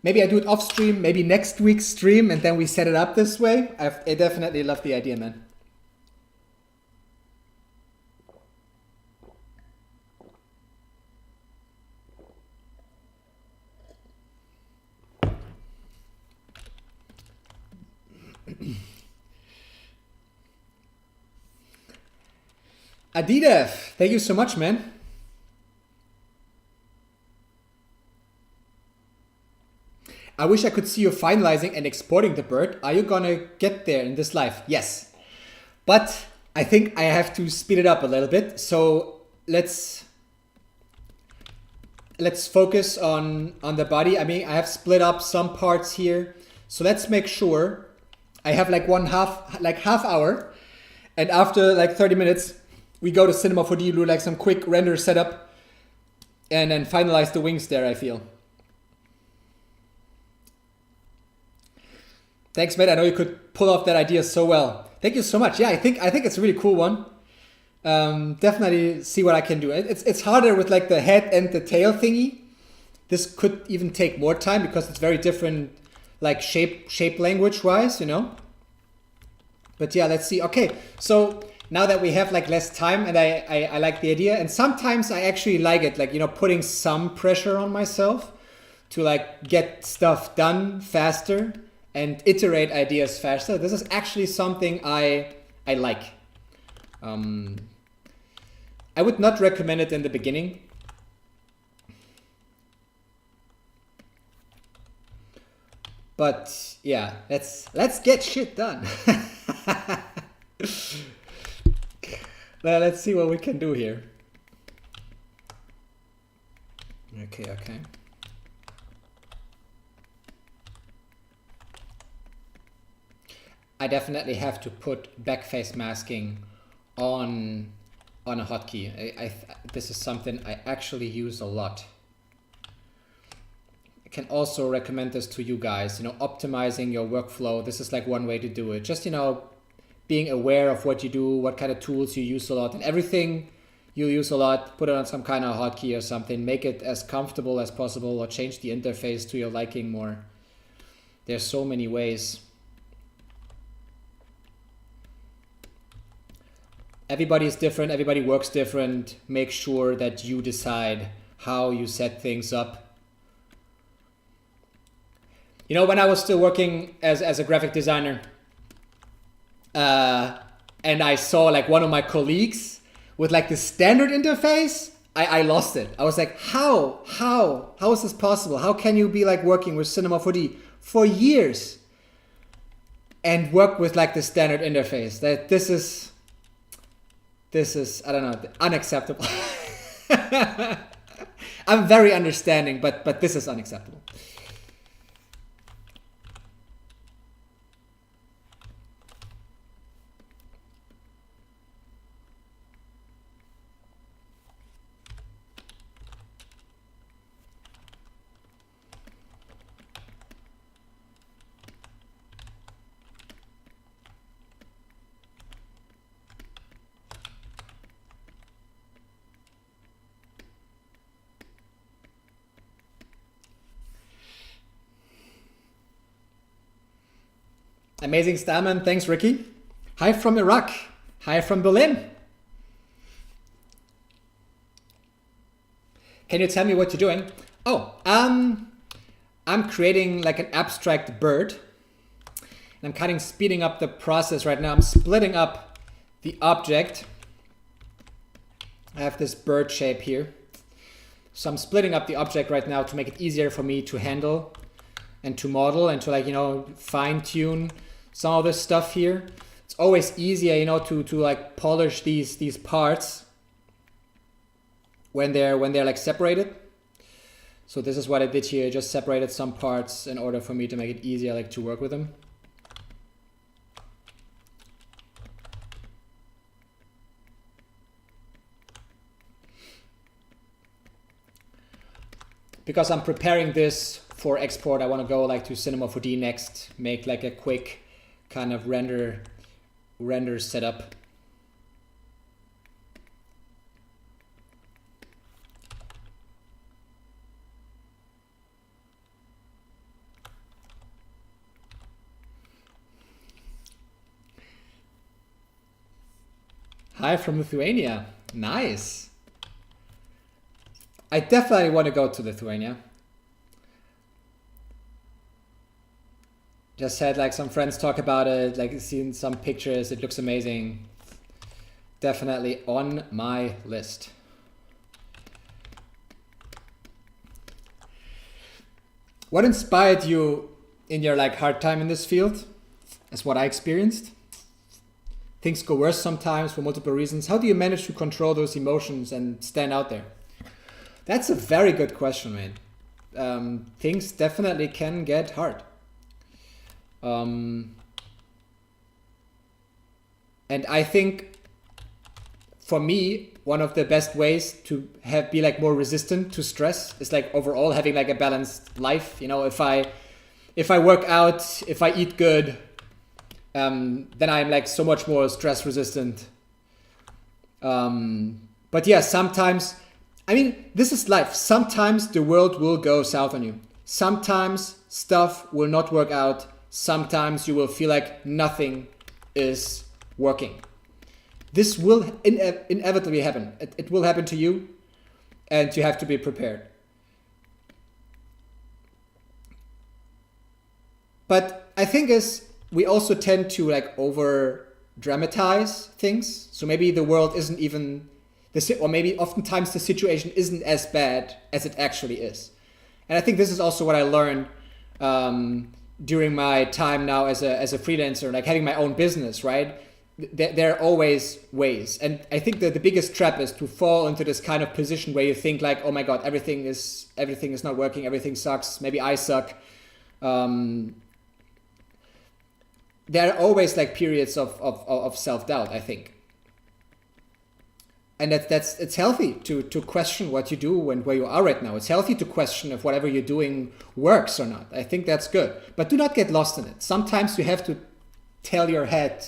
[SPEAKER 1] Maybe I do it off stream, maybe next week's stream, and then we set it up this way. I definitely love the idea, man. Adidev, thank you so much, man. I wish I could see you finalizing and exporting the bird. Are you gonna get there in this live? Yes. But I think I have to speed it up a little bit. So let's focus on the body. I mean, I have split up some parts here. So let's make sure I have like half hour. And after like 30 minutes, we go to Cinema 4D, do like some quick render setup, and then finalize the wings there, I feel. Thanks, Matt. I know you could pull off that idea so well. Thank you so much. Yeah, I think it's a really cool one. Definitely see what I can do. It's harder with like the head and the tail thingy. This could even take more time because it's very different, like shape language wise, you know. But yeah, let's see. Okay, so now that we have like less time, and I like the idea, and sometimes I actually like it, like, you know, putting some pressure on myself to like get stuff done faster and iterate ideas faster. This is actually something I like. I would not recommend it in the beginning. But yeah, let's get shit done. Now let's see what we can do here. Okay. I definitely have to put backface masking on a hotkey. This is something I actually use a lot. I can also recommend this to you guys, you know, optimizing your workflow. This is like one way to do it. Just, you know, being aware of what you do, what kind of tools you use a lot, and everything you use a lot, put it on some kind of hotkey or something, make it as comfortable as possible, or change the interface to your liking more. There's so many ways. Everybody is different, everybody works different. Make sure that you decide how you set things up. You know, when I was still working as a graphic designer, and I saw like one of my colleagues with like the standard interface, I lost it. I was like, how is this possible? How can you be like working with Cinema 4D for years and work with like the standard interface? That this is, I don't know, unacceptable. I'm very understanding, but this is unacceptable. Amazing Starman. Thanks, Ricky. Hi from Iraq. Hi from Berlin. Can you tell me what you're doing? Oh, I'm creating like an abstract bird. And I'm speeding up the process right now. I'm splitting up the object. I have this bird shape here. So I'm splitting up the object right now to make it easier for me to handle and to model and to, like, you know, fine tune some of this stuff here. It's always easier, you know, to like polish these parts when they're like separated. So this is what I did here. Just separated some parts in order for me to make it easier, like, to work with them. Because I'm preparing this for export, I want to go like to Cinema 4D next, make like a quick kind of render setup. Hi from Lithuania. Nice. I definitely want to go to Lithuania. Just had like some friends talk about it, like seen some pictures. It looks amazing. Definitely on my list. What inspired you in your like hard time in this field? That's what I experienced. Things go worse sometimes for multiple reasons. How do you manage to control those emotions and stand out there? That's a very good question, man. Things definitely can get hard. And I think for me, one of the best ways to be like more resistant to stress is like overall having like a balanced life. You know, if I work out, if I eat good, then I'm like so much more stress resistant. But yeah, sometimes, I mean, this is life. Sometimes the world will go south on you. Sometimes stuff will not work out. Sometimes you will feel like nothing is working. This will inevitably happen. It will happen to you, and you have to be prepared. But I think we also tend to like over dramatize things. So maybe the world isn't even or maybe oftentimes the situation isn't as bad as it actually is. And I think this is also what I learned during my time now as a freelancer, like having my own business, right? There are always ways. And I think that the biggest trap is to fall into this kind of position where you think like, oh my God, everything is not working, everything sucks, maybe I suck. There are always like periods of self-doubt, I think. And it's healthy to question what you do and where you are right now. It's healthy to question if whatever you're doing works or not. I think that's good. But do not get lost in it. Sometimes you have to tell your head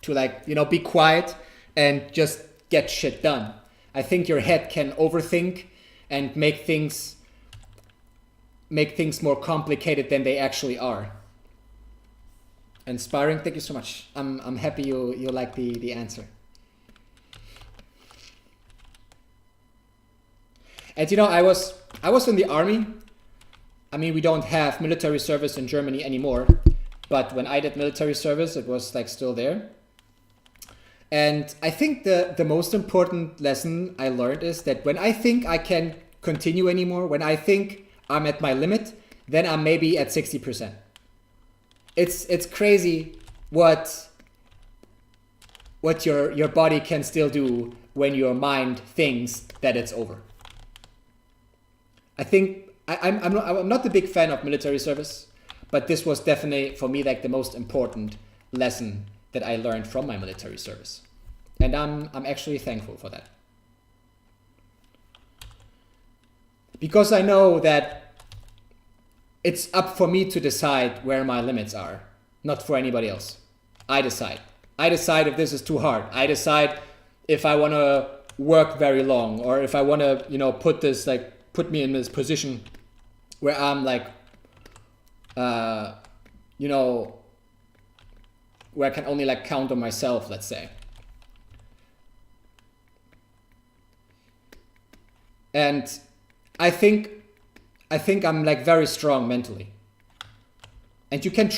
[SPEAKER 1] to like, you know, be quiet and just get shit done. I think your head can overthink and make things more complicated than they actually are. Inspiring, thank you so much. I'm happy you like the answer. And you know, I was in the army. I mean, we don't have military service in Germany anymore, but when I did military service, it was like still there. And I think the most important lesson I learned is that when I think I can continue anymore, when I think I'm at my limit, then I'm maybe at 60%. It's crazy what your body can still do when your mind thinks that it's over. I think I'm not a big fan of military service, but this was definitely for me like the most important lesson that I learned from my military service, and I'm actually thankful for that, because I know that it's up for me to decide where my limits are, not for anybody else. I decide if this is too hard. I decide if I want to work very long, or if I want to, you know, put me in this position where I'm like, you know, where I can only like count on myself, let's say. And I think I'm like very strong mentally. And you can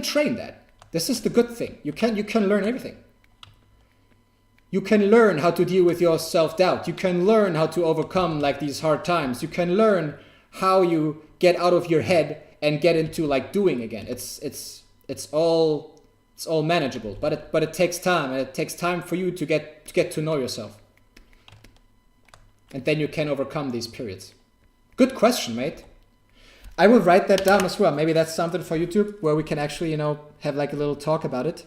[SPEAKER 1] train that. This is the good thing. You can learn everything. You can learn how to deal with your self-doubt. You can learn how to overcome like these hard times. You can learn how you get out of your head and get into like doing again. It's all manageable, but it takes time, and it takes time for you to get to know yourself. And then you can overcome these periods. Good question, mate. I will write that down as well. Maybe that's something for YouTube where we can actually, you know, have like a little talk about it.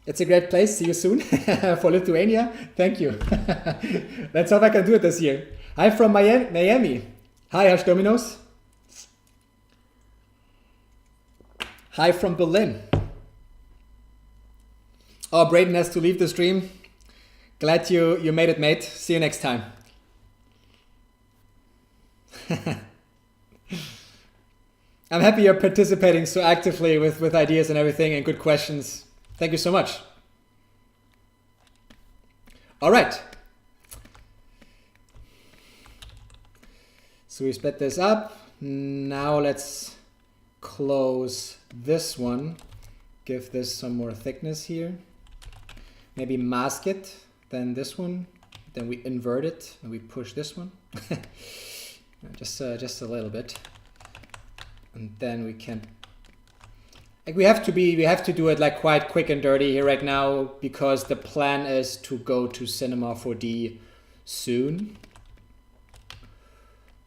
[SPEAKER 1] It's a great place. See you soon for Lithuania. Thank you. Let's hope I can do it this year. Hi from Miami. Hi, Herr Dominos. Hi from Berlin. Oh, Braden has to leave the stream. Glad you made it, mate. See you next time. I'm happy you're participating so actively with ideas and everything and good questions. Thank you so much. All right. So we split this up. Now let's close this one. Give this some more thickness here. Maybe mask it, then this one. Then we invert it and we push this one. just a little bit. And then we can... Like we have to do it like quite quick and dirty here right now because the plan is to go to Cinema 4D soon.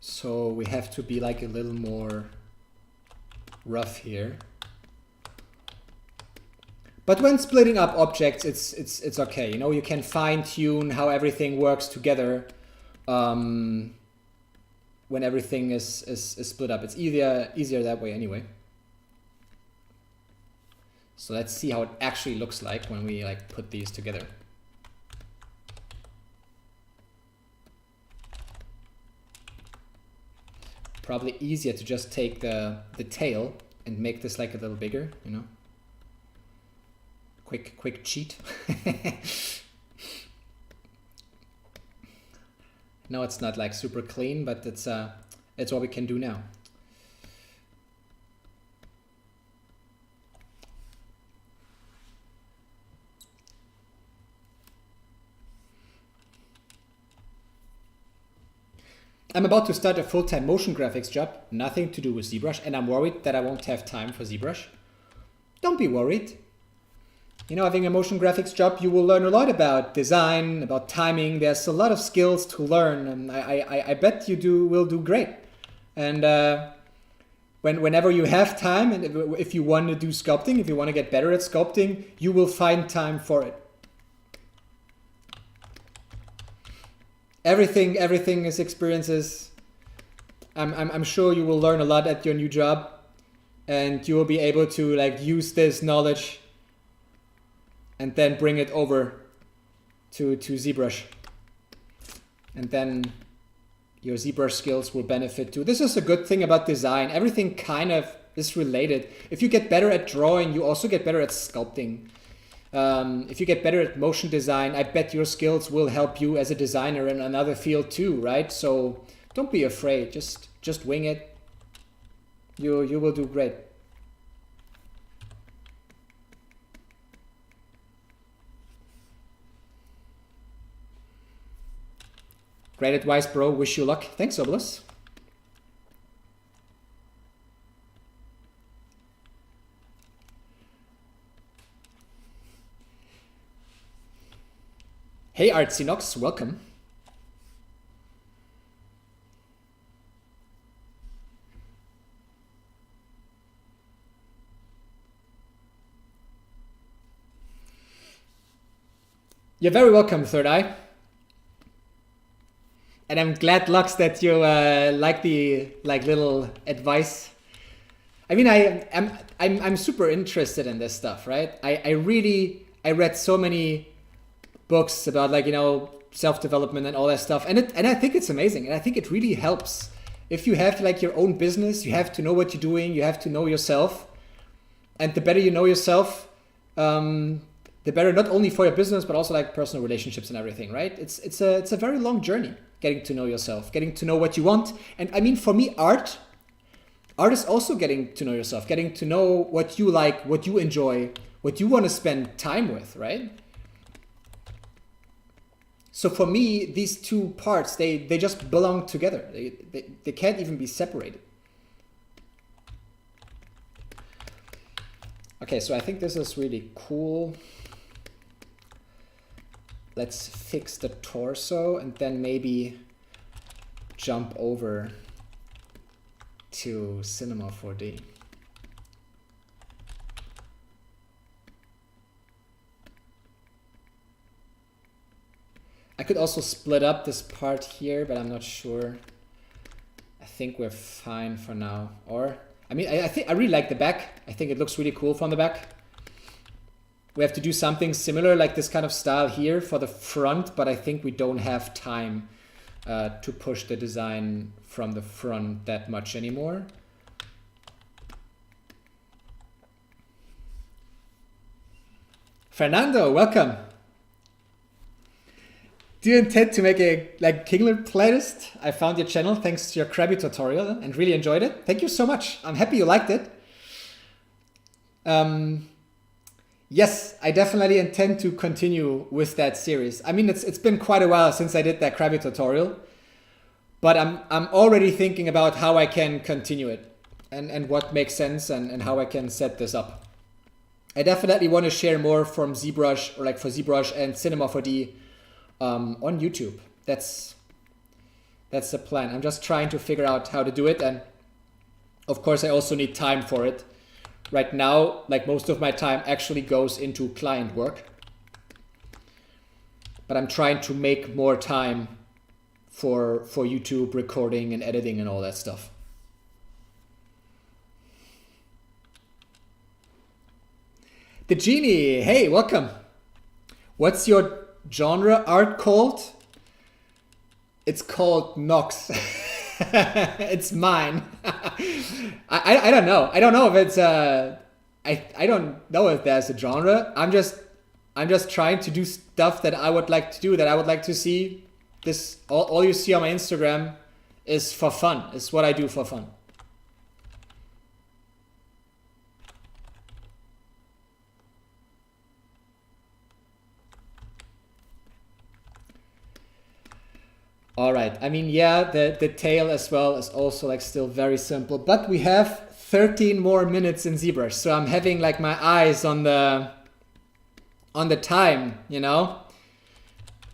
[SPEAKER 1] So we have to be like a little more rough here. But when splitting up objects, it's okay. You know, you can fine tune how everything works together when everything is split up. It's easier that way anyway. So let's see how it actually looks like when we like put these together. Probably easier to just take the tail and make this like a little bigger, you know. Quick cheat. No, it's not like super clean, but it's what we can do now. I'm about to start a full-time motion graphics job, nothing to do with ZBrush, and I'm worried that I won't have time for ZBrush. Don't be worried. You know, having a motion graphics job, you will learn a lot about design, about timing. There's a lot of skills to learn, and I bet you will do great. And whenever you have time, and if you want to do sculpting, if you want to get better at sculpting, you will find time for it. Everything is experiences. I'm sure you will learn a lot at your new job, and you will be able to like use this knowledge and then bring it over to ZBrush. And then your ZBrush skills will benefit too. This is a good thing about design. Everything kind of is related. If you get better at drawing, you also get better at sculpting. If you get better at motion design, I bet your skills will help you as a designer in another field too, right? So don't be afraid. Just wing it. You will do great. Great advice, bro. Wish you luck. Thanks, Obelus. Hey, Artsy Noxx, welcome. You're very welcome, Third Eye. And I'm glad, Lux, that you like the little advice I mean, I'm super interested in this stuff, right? I read so many books about, like, you know, self-development and all that stuff, and I think it's amazing, and I think it really helps. If you have like your own business, you have to know what you're doing, you have to know yourself, and the better you know yourself, the better, not only for your business but also like personal relationships and everything, right? It's a very long journey, getting to know yourself, getting to know what you want. And I mean, for me, art is also getting to know yourself, getting to know what you like, what you enjoy, what you want to spend time with, right? So for me, these two parts, they just belong together. They can't even be separated. Okay, so I think this is really cool. Let's fix the torso and then maybe jump over to Cinema 4D. I could also split up this part here, but I'm not sure. I think we're fine for now. Or, I mean, I think I really like the back. I think it looks really cool from the back. We have to do something similar, like this kind of style here for the front, but I think we don't have time to push the design from the front that much anymore. Fernando, welcome. Do you intend to make a like Kingler playlist? I found your channel thanks to your Krabby tutorial and really enjoyed it. Thank you so much. I'm happy you liked it. Yes, I definitely intend to continue with that series. I mean, it's been quite a while since I did that Krabby tutorial, but I'm already thinking about how I can continue it and what makes sense and how I can set this up. I definitely want to share more from ZBrush, or like for ZBrush and Cinema 4D on YouTube. That's the plan. I'm just trying to figure out how to do it, and of course I also need time for it. Right now, like, most of my time actually goes into client work, but I'm trying to make more time for YouTube recording and editing and all that stuff. The Genie, hey, welcome. What's your genre art called? It's called Noxx. It's mine. I don't know. I don't know if it's I don't know if there's a genre. I'm just trying to do stuff that I would like to do, that I would like to see. This all you see on my Instagram is for fun. It's what I do for fun. All right. I mean, yeah, the tail as well is also like still very simple, but we have 13 more minutes in ZBrush, so I'm having like my eyes on the time, you know,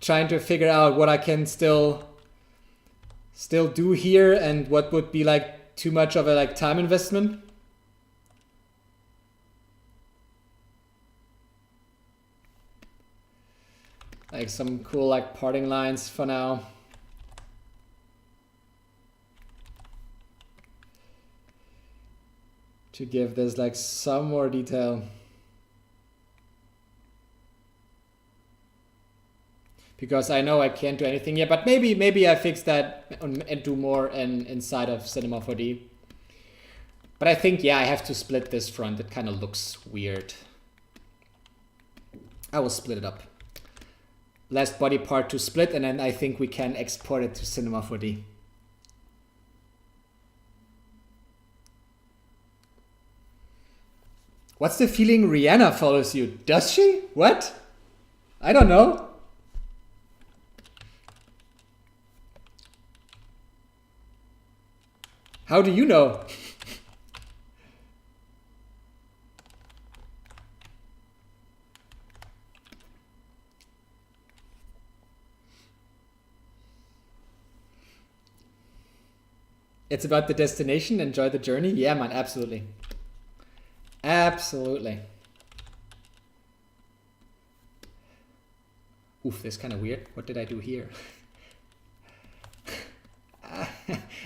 [SPEAKER 1] trying to figure out what I can still do here and what would be like too much of a like time investment. Like some cool like parting lines for now. To give this like some more detail. Because I know I can't do anything yet, but maybe I fix that and do more inside of Cinema 4D. But I think, yeah, I have to split this front. It kind of looks weird. I will split it up. Last body part to split, and then I think we can export it to Cinema 4D. What's the feeling Rihanna follows you? Does she? What? I don't know. How do you know? It's about the destination, enjoy the journey. Yeah, man, absolutely. Absolutely. Oof, this is kind of weird. What did I do here?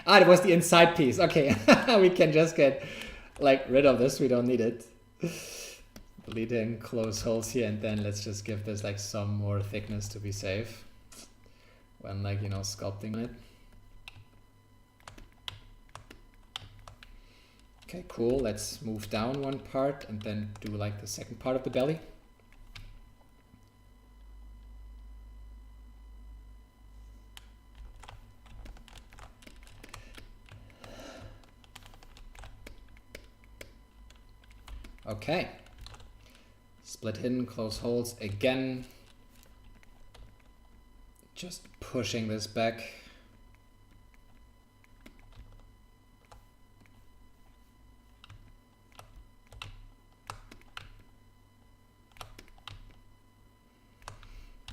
[SPEAKER 1] Ah, it was the inside piece. Okay, we can just get like rid of this, we don't need it. Deleting close holes here, and then let's just give this like some more thickness to be safe when like, you know, sculpting it. Okay, cool. Let's move down one part and then do like the second part of the belly. Okay. Split hidden, close holes again. Just pushing this back.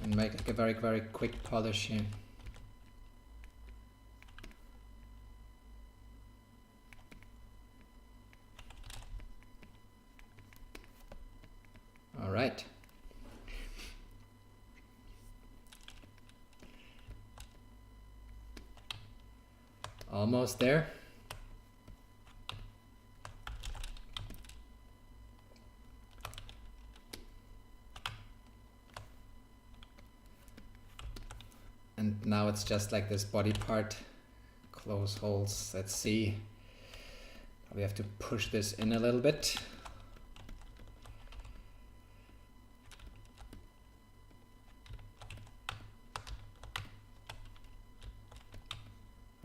[SPEAKER 1] And make like a very, very quick polish here. All right. Almost there. And now it's just like this body part, close holes. Let's see. We have to push this in a little bit.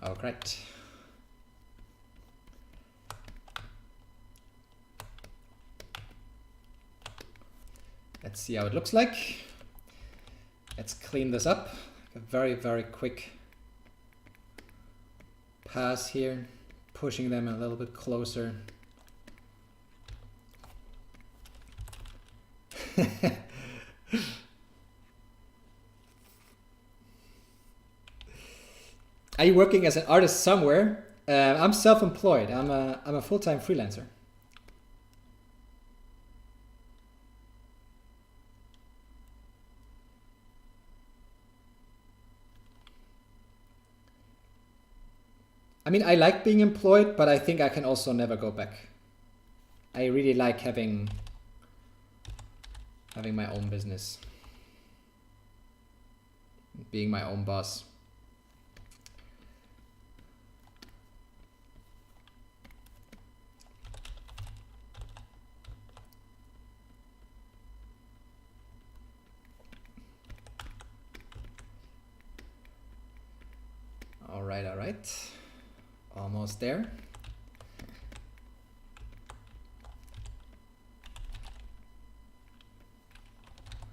[SPEAKER 1] Oh, great. Let's see how it looks like. Let's clean this up. A very, very quick pass here, pushing them a little bit closer. Are you working as an artist somewhere? I'm self-employed. I'm a full-time freelancer. I mean, I like being employed, but I think I can also never go back. I really like having my own business, being my own boss. All right, all right. Almost there.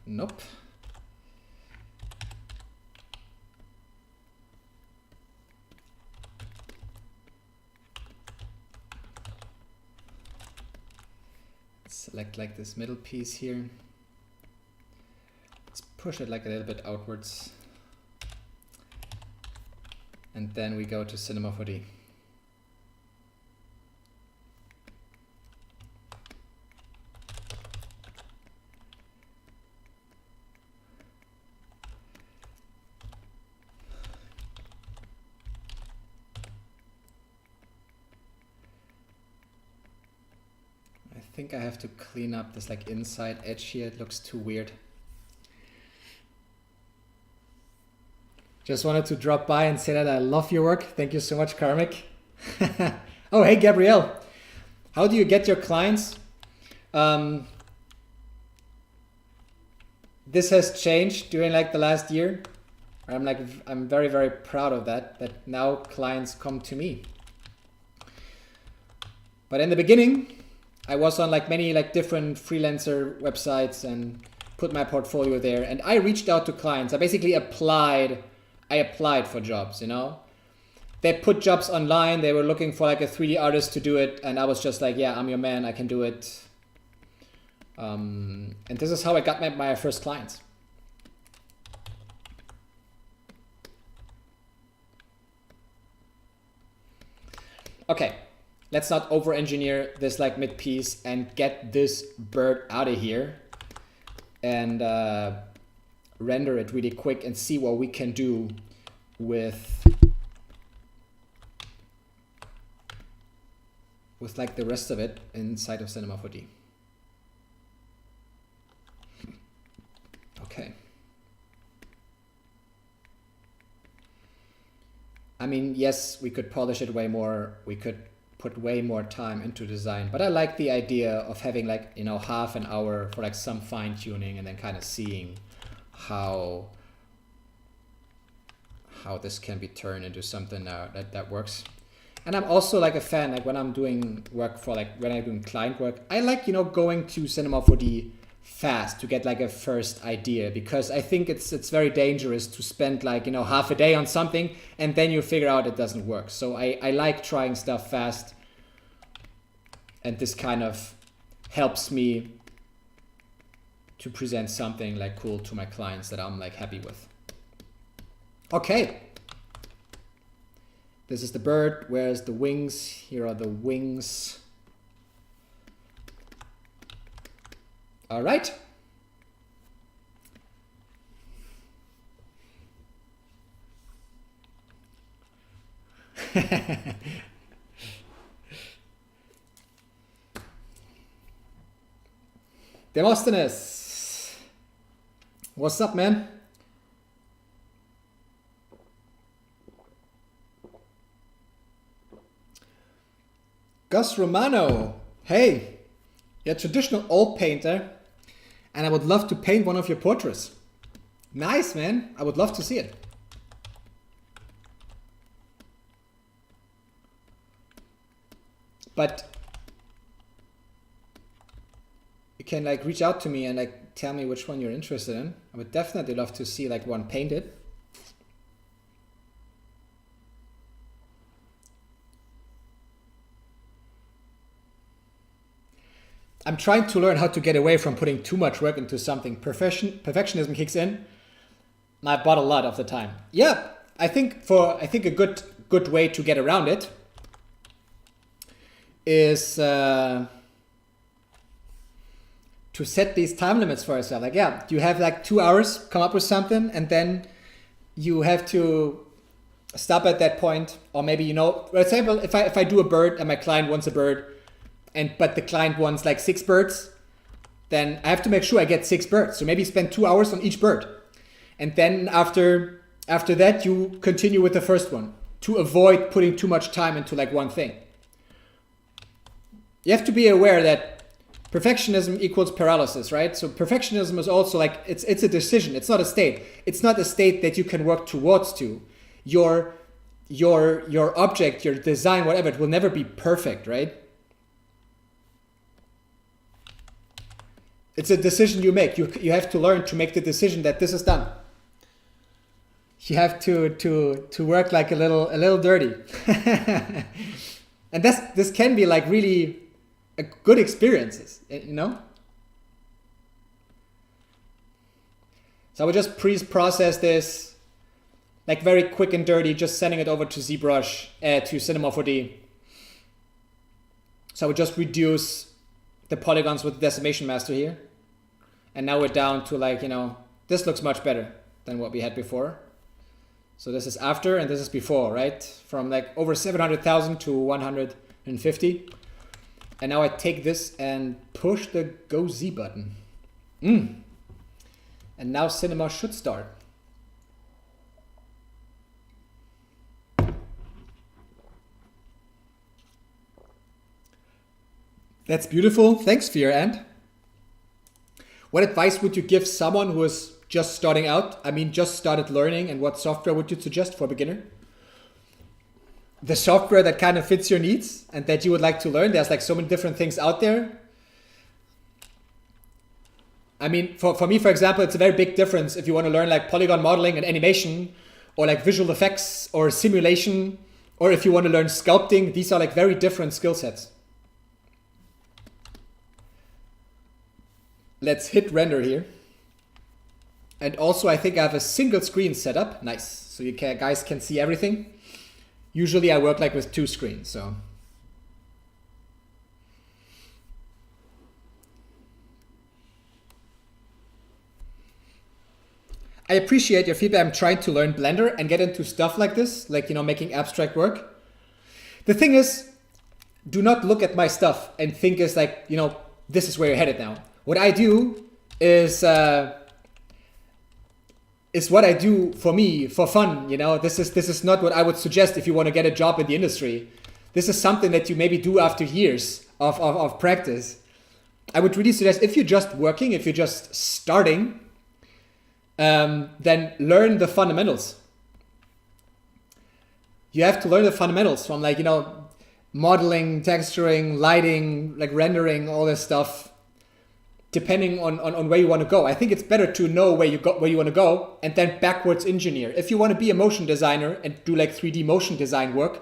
[SPEAKER 1] Nope. Select like this middle piece here. Let's push it like a little bit outwards. And then we go to Cinema 4D. I think I have to clean up this like inside edge here. It looks too weird. Just wanted to drop by and say that I love your work. Thank you so much, Karmik. Oh, hey, Gabrielle. How do you get your clients? This has changed during like the last year. I'm very, very proud of that now clients come to me. But in the beginning, I was on like many like different freelancer websites and put my portfolio there, and I reached out to clients. I basically applied for jobs, you know. They put jobs online, they were looking for like a 3D artist to do it, and I was just like, yeah, I'm your man, I can do it. And this is how I got my first clients. Okay. Let's not over-engineer this like mid-piece and get this bird out of here and render it really quick and see what we can do with with like the rest of it inside of Cinema 4D. Okay. I mean, yes, we could polish it way more. We could put way more time into design, but I like the idea of having like, you know, half an hour for like some fine tuning and then kind of seeing how this can be turned into something that works. And I'm also like a fan, like when I'm doing work for like, when I'm doing client work, I like, you know, going to Cinema 4D fast to get like a first idea, because I think it's very dangerous to spend like, you know, half a day on something and then you figure out it doesn't work. So I like trying stuff fast, and this kind of helps me to present something like cool to my clients that I'm like happy with. Okay. This is the bird. Where's the wings? Here are the wings. All right. Demosthenes. What's up, man? Gus Romano. Hey, you're a traditional oil painter, and I would love to paint one of your portraits. Nice, man. I would love to see it. But you can like reach out to me and like tell me which one you're interested in. I would definitely love to see like one painted. I'm trying to learn how to get away from putting too much work into something. Perfectionism kicks in. I bought a lot of the time. Yeah, I think a good way to get around it is to set these time limits for yourself. Like, yeah, you have like 2 hours, come up with something, and then you have to stop at that point. Or maybe, you know, for example, if I do a bird and my client wants a bird, but the client wants like 6 birds, then I have to make sure I get 6 birds. So maybe spend 2 hours on each bird. And then after that, you continue with the first one to avoid putting too much time into like one thing. You have to be aware that perfectionism equals paralysis, right? So perfectionism is also like, it's a decision. It's not a state. It's not a state that you can work towards to. Your object, your design, whatever, it will never be perfect, right? It's a decision you make. You have to learn to make the decision that this is done. You have to work like a little dirty. And this can be like really a good experiences, you know? So I would just pre-process this like very quick and dirty, just sending it over to ZBrush, to Cinema 4D. So I would just reduce the polygons with the decimation master here. And now we're down to like, you know, this looks much better than what we had before. So this is after and this is before, right? From like over 700,000 to 150. And now I take this and push the Go Z button. And now cinema should start. That's beautiful. Thanks, Fear. And what advice would you give someone who is just starting out? I mean, just started learning, and what software would you suggest for a beginner? The software that kind of fits your needs and that you would like to learn. There's like so many different things out there. I mean, for me, for example, it's a very big difference if you want to learn like polygon modeling and animation, or like visual effects or simulation, or if you want to learn sculpting. These are like very different skill sets. Let's hit render here. And also I think I have a single screen set up. Nice. So you guys can see everything. Usually I work like with 2 screens, so. I appreciate your feedback. I'm trying to learn Blender and get into stuff like this, like, you know, making abstract work. The thing is, do not look at my stuff and think it's like, you know, this is where you're headed now. What I do is what I do for me, for fun. You know, this is not what I would suggest if you want to get a job in the industry. This is something that you maybe do after years of practice. I would really suggest, if you're just working, if you're just starting, then learn the fundamentals. You have to learn the fundamentals from, like, you know, modeling, texturing, lighting, like rendering, all this stuff, depending on where you want to go. I think it's better to know where you want to go and then backwards engineer. If you want to be a motion designer and do like 3D motion design work,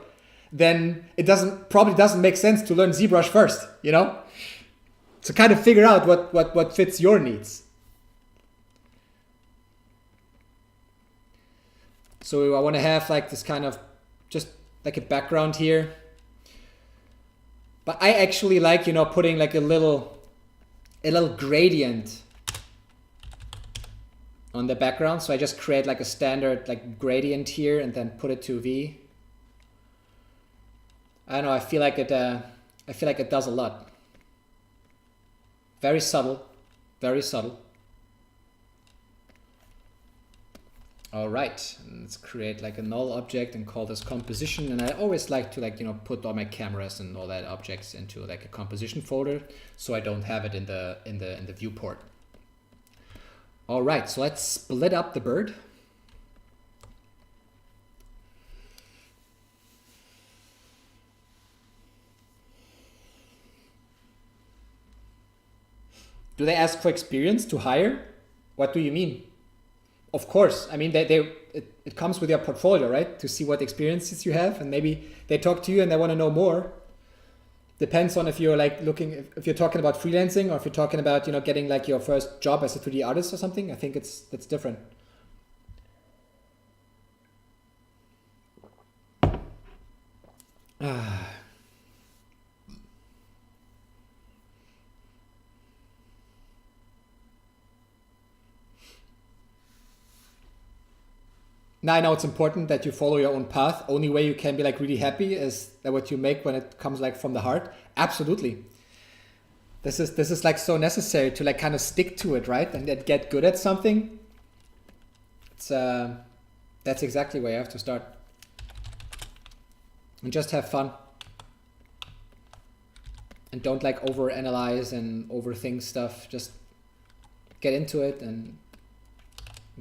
[SPEAKER 1] then it probably doesn't make sense to learn ZBrush first, you know? So kind of figure out what fits your needs. So I want to have like this kind of just like a background here. But I actually like, you know, putting like a little gradient on the background. So I just create like a standard like gradient here and then put it to V. I don't know, I feel like it does a lot. Very subtle, very subtle. All right, and let's create like a null object and call this composition. And I always like to, like, you know, put all my cameras and all that objects into like a composition folder, so I don't have it in the viewport. All right, so let's split up the bird. Do they ask for experience to hire? What do you mean? Of course. I mean, it comes with your portfolio, right? To see what experiences you have, and maybe they talk to you and they want to know more. Depends on if you're like if you're talking about freelancing or if you're talking about, you know, getting like your first job as a 3D artist or something. I think that's different. Now I know it's important that you follow your own path. Only way you can be like really happy is that what you make when it comes like from the heart. Absolutely. This is like so necessary to like kind of stick to it, right? And then get good at something. It's that's exactly where you have to start. And just have fun. And don't like overanalyze and overthink stuff. Just get into it and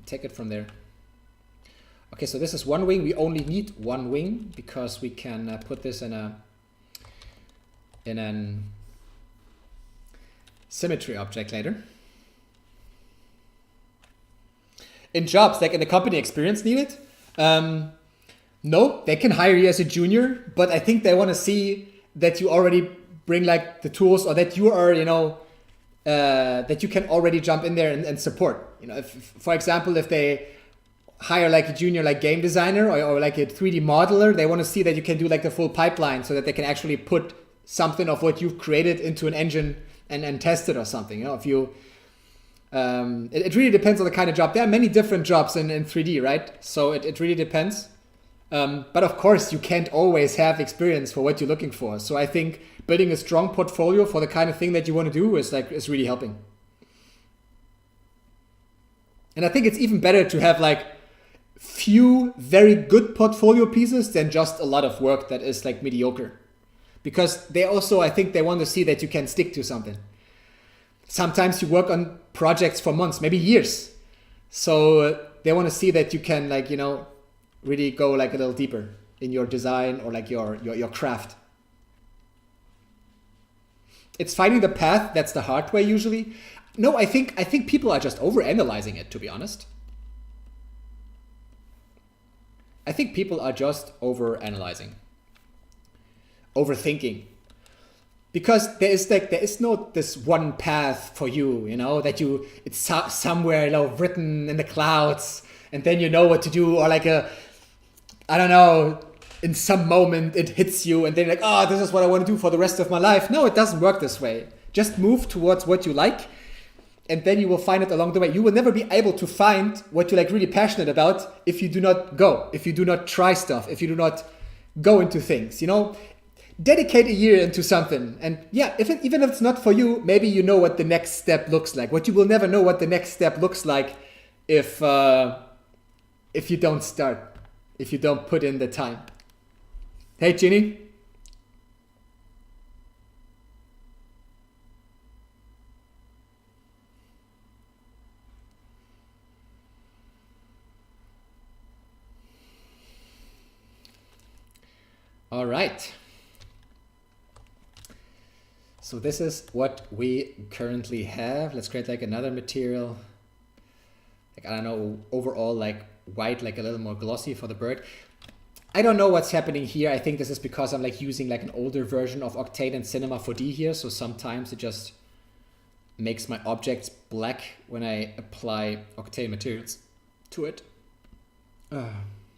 [SPEAKER 1] take it from there. Okay, so this is one wing. We only need one wing because we can put this in an symmetry object later. In jobs, like in the company, experience needed? No, they can hire you as a junior, but I think they want to see that you already bring like the tools, or that you are, you know, that you can already jump in there and support. You know, if, for example, if they hire like a junior like game designer or like a 3D modeler, they want to see that you can do like the full pipeline so that they can actually put something of what you've created into an engine and test it or something. You know, if you it really depends on the kind of job. There are many different jobs in 3D, right? So it really depends. But of course you can't always have experience for what you're looking for. So I think building a strong portfolio for the kind of thing that you want to do is really helping. And I think it's even better to have like few very good portfolio pieces than just a lot of work that is like mediocre, because they also, I think they want to see that you can stick to something. Sometimes you work on projects for months, maybe years, so they want to see that you can, like, you know, really go like a little deeper in your design or like your craft. It's finding the path that's the hard way usually. No, I think people are just overanalyzing it, to be honest. I think people are just overanalyzing, overthinking, because there is no this one path for you, you know, that it's somewhere, you know, written in the clouds, and then you know what to do, or like I don't know, in some moment it hits you, and then you're like, oh, this is what I want to do for the rest of my life. No, it doesn't work this way. Just move towards what you like, and then you will find it along the way. You will never be able to find what you're like really passionate about if you do not go, if you do not try stuff, if you do not go into things. You know, dedicate a year into something. And yeah, even if it's not for you, maybe you know what the next step looks like. What you will never know what the next step looks like if you don't start, if you don't put in the time. Hey, Ginny. All right. So this is what we currently have. Let's create like another material. Like, I don't know, overall like white, like a little more glossy for the bird. I don't know what's happening here. I think this is because I'm like using like an older version of Octane and Cinema 4D here. So sometimes it just makes my objects black when I apply Octane materials to it.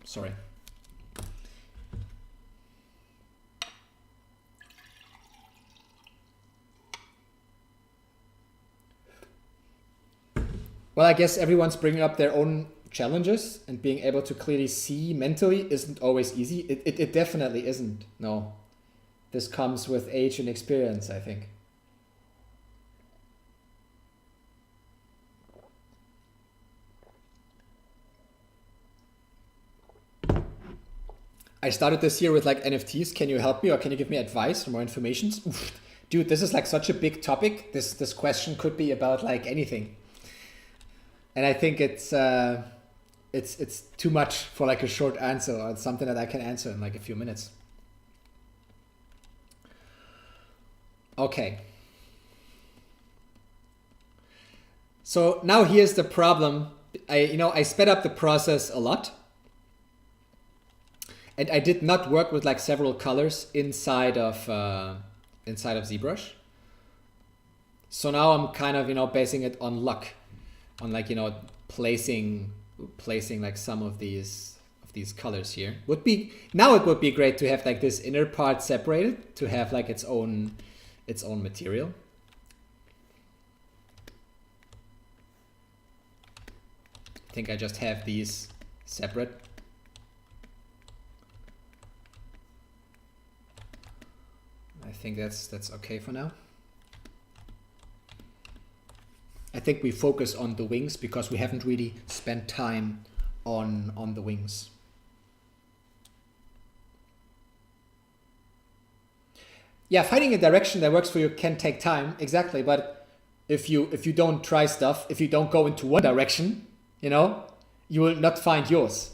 [SPEAKER 1] Sorry. Well, I guess everyone's bringing up their own challenges, and being able to clearly see mentally isn't always easy. It definitely isn't. No. This comes with age and experience, I think. I started this year with like NFTs. Can you help me, or can you give me advice or more information? Oof. Dude, this is like such a big topic. This question could be about like anything. And I think it's too much for like a short answer, or it's something that I can answer in like a few minutes. Okay. So now here's the problem. I sped up the process a lot. And I did not work with like several colors inside of ZBrush. So now I'm kind of, basing it on luck. On like, placing like some of these colors here. It would be great to have like this inner part separated, to have like its own material. I think I just have these separate. I think that's okay for now. I think we focus on the wings because we haven't really spent time on the wings. Yeah, finding a direction that works for you can take time, exactly. But if you don't try stuff, if you don't go into one direction, you will not find yours.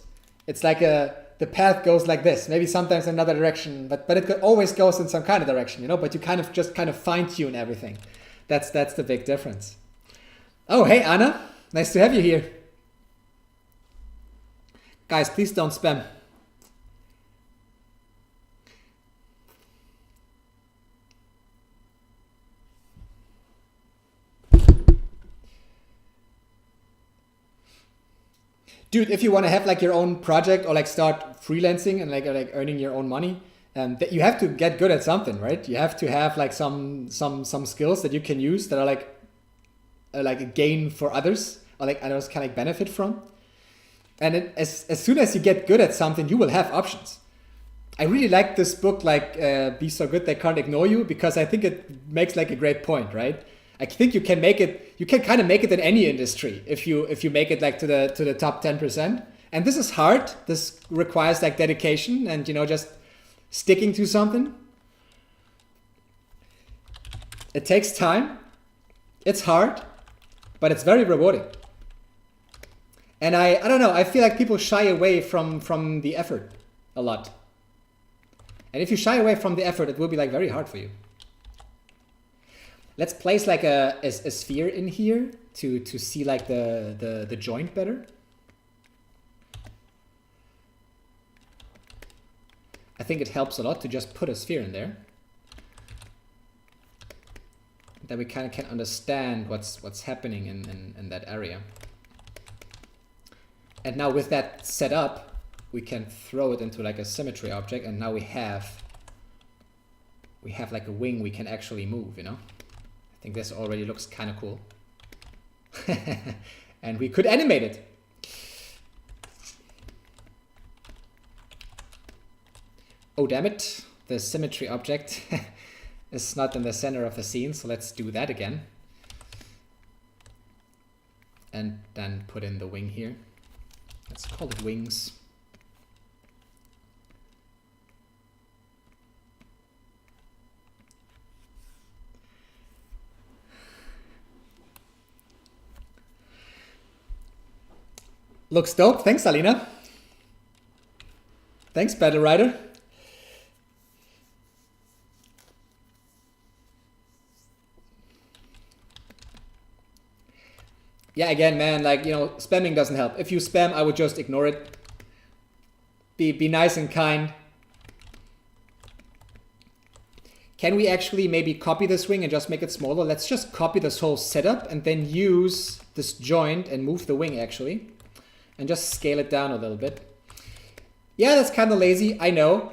[SPEAKER 1] It's like the path goes like this, maybe sometimes another direction, but it always goes in some kind of direction, but you kind of fine tune everything. That's the big difference. Oh, hey, Anna. Nice to have you here. Guys, please don't spam. Dude, if you want to have like your own project or like start freelancing and like earning your own money, that you have to get good at something, right? You have to have like some skills that you can use that are like a gain for others, or like others can like benefit from. And as soon as you get good at something, you will have options. I really like this book, like Be So Good They Can't Ignore You, because I think it makes like a great point, right? I think you can kind of make it in any industry if you make it like to the top 10%. And this is hard. This requires like dedication and just sticking to something. It takes time. It's hard, but it's very rewarding. And I don't know, I feel like people shy away from the effort a lot. And if you shy away from the effort, it will be like very hard for you. Let's place like a sphere in here to see like the joint better. I think it helps a lot to just put a sphere in there. Then we kind of can understand what's happening in that area. And now with that set up, we can throw it into like a symmetry object, and now we have like a wing we can actually move, I think this already looks kind of cool. And we could animate it. Oh, damn it. the symmetry object is not in the center of the scene, so let's do that again. And then put in the wing here. Let's call it wings. Looks dope. Thanks, Alina. Thanks, Battle Rider. Yeah, again, man, like, you know, spamming doesn't help. If you spam, I would just ignore it. Be nice and kind. Can we actually maybe copy this wing and just make it smaller? Let's just copy this whole setup and then use this joint and move the wing actually. And just scale it down a little bit. Yeah, that's kind of lazy, I know.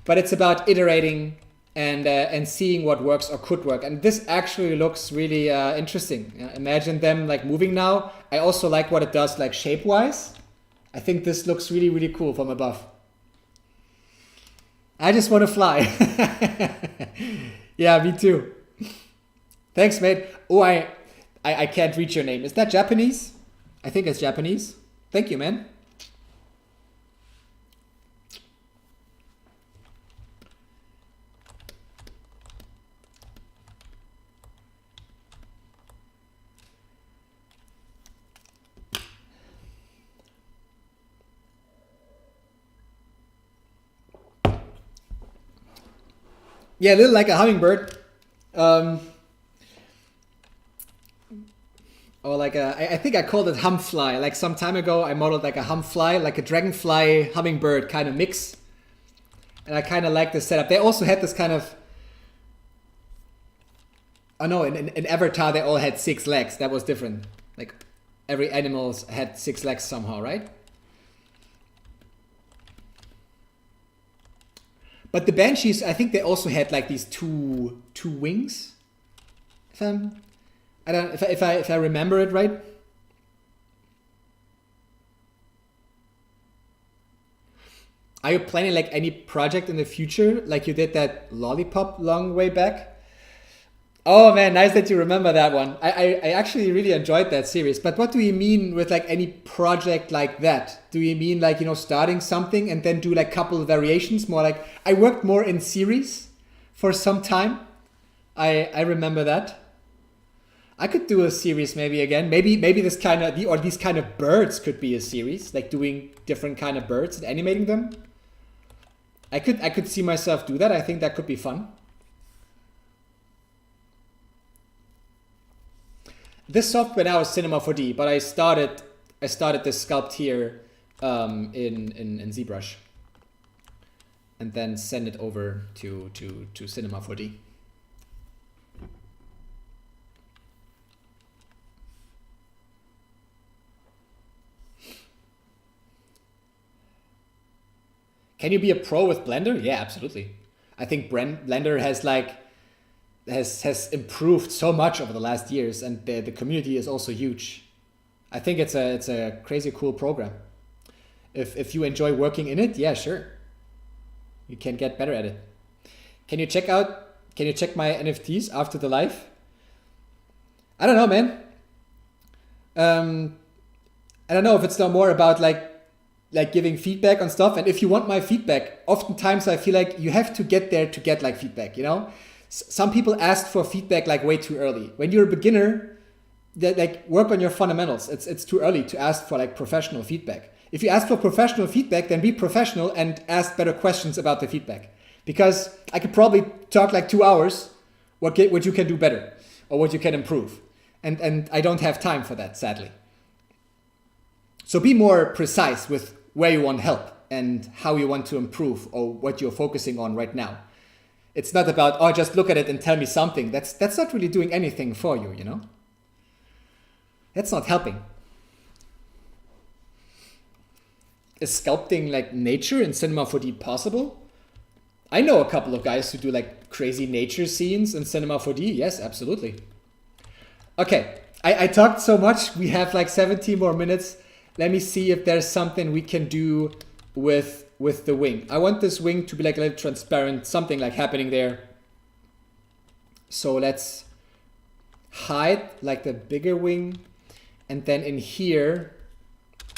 [SPEAKER 1] But it's about iterating and seeing what works or could work. And this actually looks really interesting. Imagine them like moving now. I also like what it does like shape-wise. I think this looks really, really cool from above. I just want to fly. Yeah, me too. Thanks, mate. Oh, I can't read your name. Is that Japanese? I think it's Japanese. Thank you, man. Yeah, a little like a hummingbird. Or like I think I called it humfly. Like some time ago, I modeled like a humfly, like a dragonfly hummingbird kind of mix. And I kind of like the setup. They also had this kind of, oh no, in Avatar, they all had 6 legs. That was different. Like every animal had 6 legs somehow, right? But the banshees, I think they also had like these two wings. If I remember it right. Are you planning like any project in the future, like you did that lollipop long way back? Oh man, nice that you remember that one. I actually really enjoyed that series. But what do you mean with like any project like that? Do you mean like, you know, starting something and then do like a couple of variations? More like, I worked more in series for some time. I remember that. I could do a series maybe again. Maybe this kind of, or these kind of birds could be a series, like doing different kind of birds and animating them. I could see myself do that. I think that could be fun. This software now is Cinema 4D, but I started this sculpt here in ZBrush, and then send it over to Cinema 4D. Can you be a pro with Blender? Yeah, absolutely. I think Blender has has improved so much over the last years, and the community is also huge. I think it's a crazy cool program. If you enjoy working in it, yeah, sure. You can get better at it. Can you check my NFTs after the live? I don't know, man. I don't know if it's now more about like giving feedback on stuff. And if you want my feedback, oftentimes I feel like you have to get there to get like feedback, you know? Some people ask for feedback like way too early. When you're a beginner, like work on your fundamentals. It's too early to ask for like professional feedback. If you ask for professional feedback, then be professional and ask better questions about the feedback. Because I could probably talk like 2 hours what you can do better or what you can improve. And I don't have time for that, sadly. So be more precise with where you want help and how you want to improve or what you're focusing on right now. It's not about, oh, just look at it and tell me something. That's not really doing anything for you, you know? That's not helping. Is sculpting like nature in Cinema 4D possible? I know a couple of guys who do like crazy nature scenes in Cinema 4D. Yes, absolutely. Okay, I talked so much. We have like 17 more minutes. Let me see if there's something we can do with with the wing. I want this wing to be like a little transparent, something like happening there. So let's hide like the bigger wing, and then in here,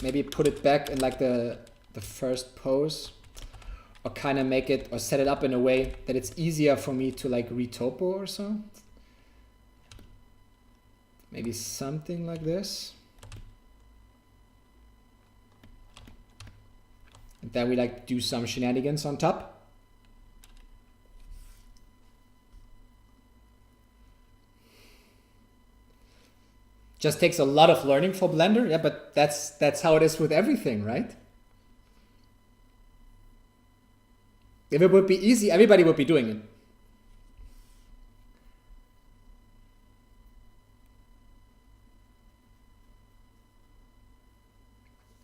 [SPEAKER 1] maybe put it back in like the first pose, or kind of make it or set it up in a way that it's easier for me to like retopo or so. Maybe something like this. And then we like do some shenanigans on top. Just takes a lot of learning for Blender, yeah, but that's how it is with everything, right? If it would be easy, everybody would be doing it.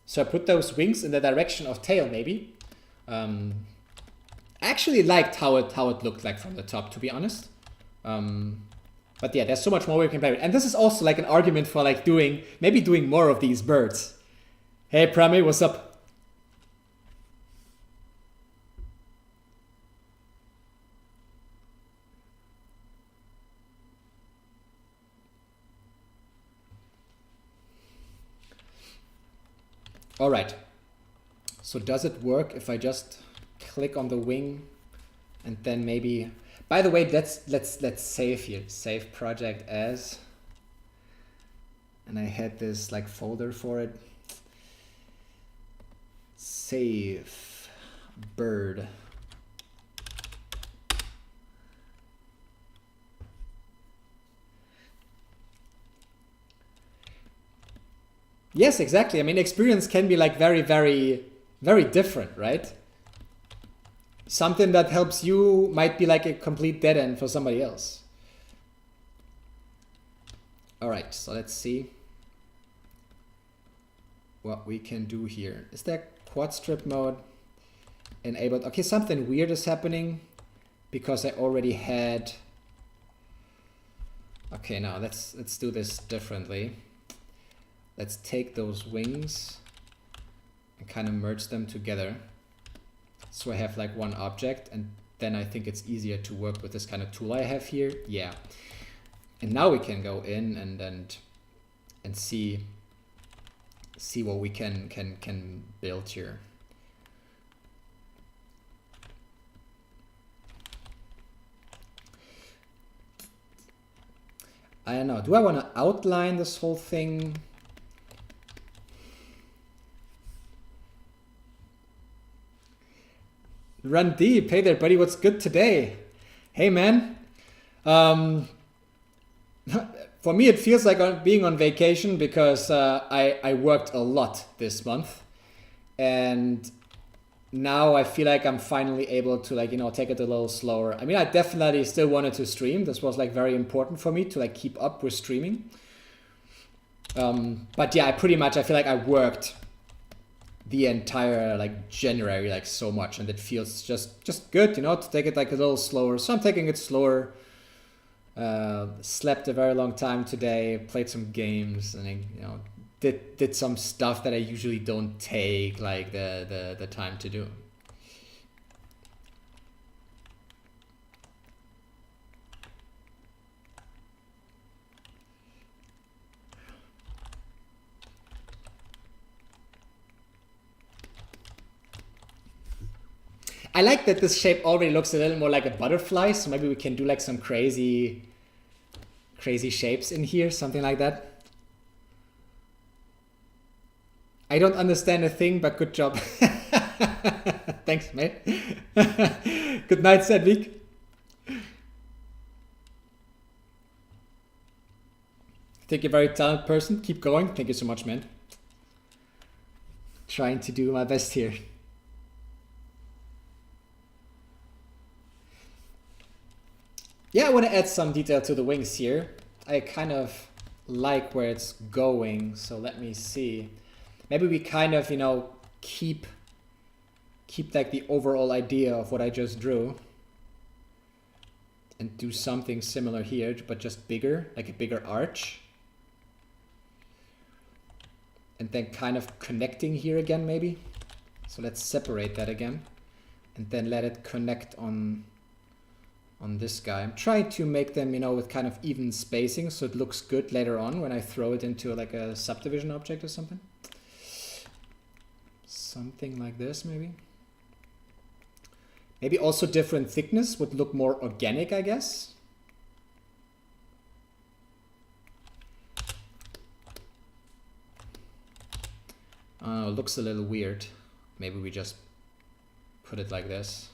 [SPEAKER 1] So I put those wings in the direction of tail, maybe. I actually liked how it looked like from the top, to be honest. But yeah, there's so much more we can play with. And this is also like an argument for like maybe doing more of these birds. Hey Prami, what's up? All right. So does it work if I just click on the wing and then maybe... By the way, let's save here. Save project as, and I had this like folder for it. Save bird. Yes, exactly. I mean, experience can be like very, very, very different, right? Something that helps you might be like a complete dead end for somebody else. All right, so let's see what we can do here. Is there quad strip mode enabled? Okay, something weird is happening because I already had... Okay, now let's do this differently. Let's take those wings and kind of merge them together. So I have like one object, and then I think it's easier to work with this kind of tool I have here. Yeah. And now we can go in and see what we can build here. I don't know. Do I want to outline this whole thing? Run deep. Hey there, buddy. What's good today? Hey, man. For me, it feels like being on vacation because I worked a lot this month. And now I feel like I'm finally able to like, take it a little slower. I mean, I definitely still wanted to stream. This was like very important for me to like keep up with streaming. But yeah, I feel like I worked the entire like January like so much, and it feels just good, to take it like a little slower. So I'm taking it slower. Slept a very long time today, played some games, and did some stuff that I usually don't take like the time to do. I like that this shape already looks a little more like a butterfly, so maybe we can do like some crazy shapes in here, something like that. I don't understand a thing, but good job. Thanks, mate. Good night, Sedvik. I think you're a very talented person. Keep going. Thank you so much, man. Trying to do my best here. Yeah, I want to add some detail to the wings here. I kind of like where it's going, so let me see. Maybe we kind of, keep like the overall idea of what I just drew and do something similar here, but just bigger, like a bigger arch. And then kind of connecting here again, maybe. So let's separate that again and then let it connect on this guy. I'm trying to make them, you know, with kind of even spacing so it looks good later on when I throw it into like a subdivision object or something. Something like this maybe. Maybe also different thickness would look more organic, I guess. Looks a little weird. Maybe we just put it like this.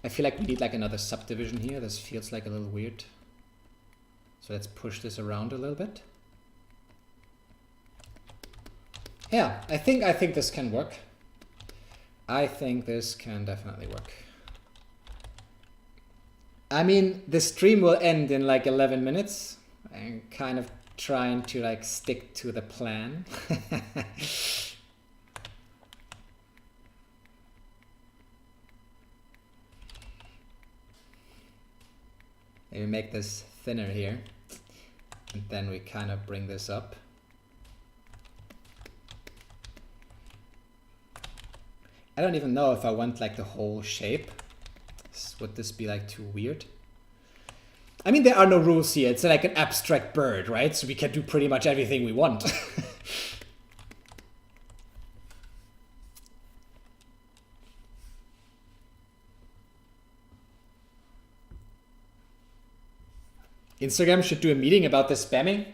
[SPEAKER 1] I feel like we need like another subdivision here. This feels like a little weird. So let's push this around a little bit. Yeah, I think this can work. I think this can definitely work. I mean, the stream will end in like 11 minutes. I'm kind of trying to like stick to the plan. Maybe make this thinner here. And then we kind of bring this up. I don't even know if I want like the whole shape. Would this be like too weird? I mean, there are no rules here. It's like an abstract bird, right? So we can do pretty much everything we want. Instagram should do a meeting about the spamming.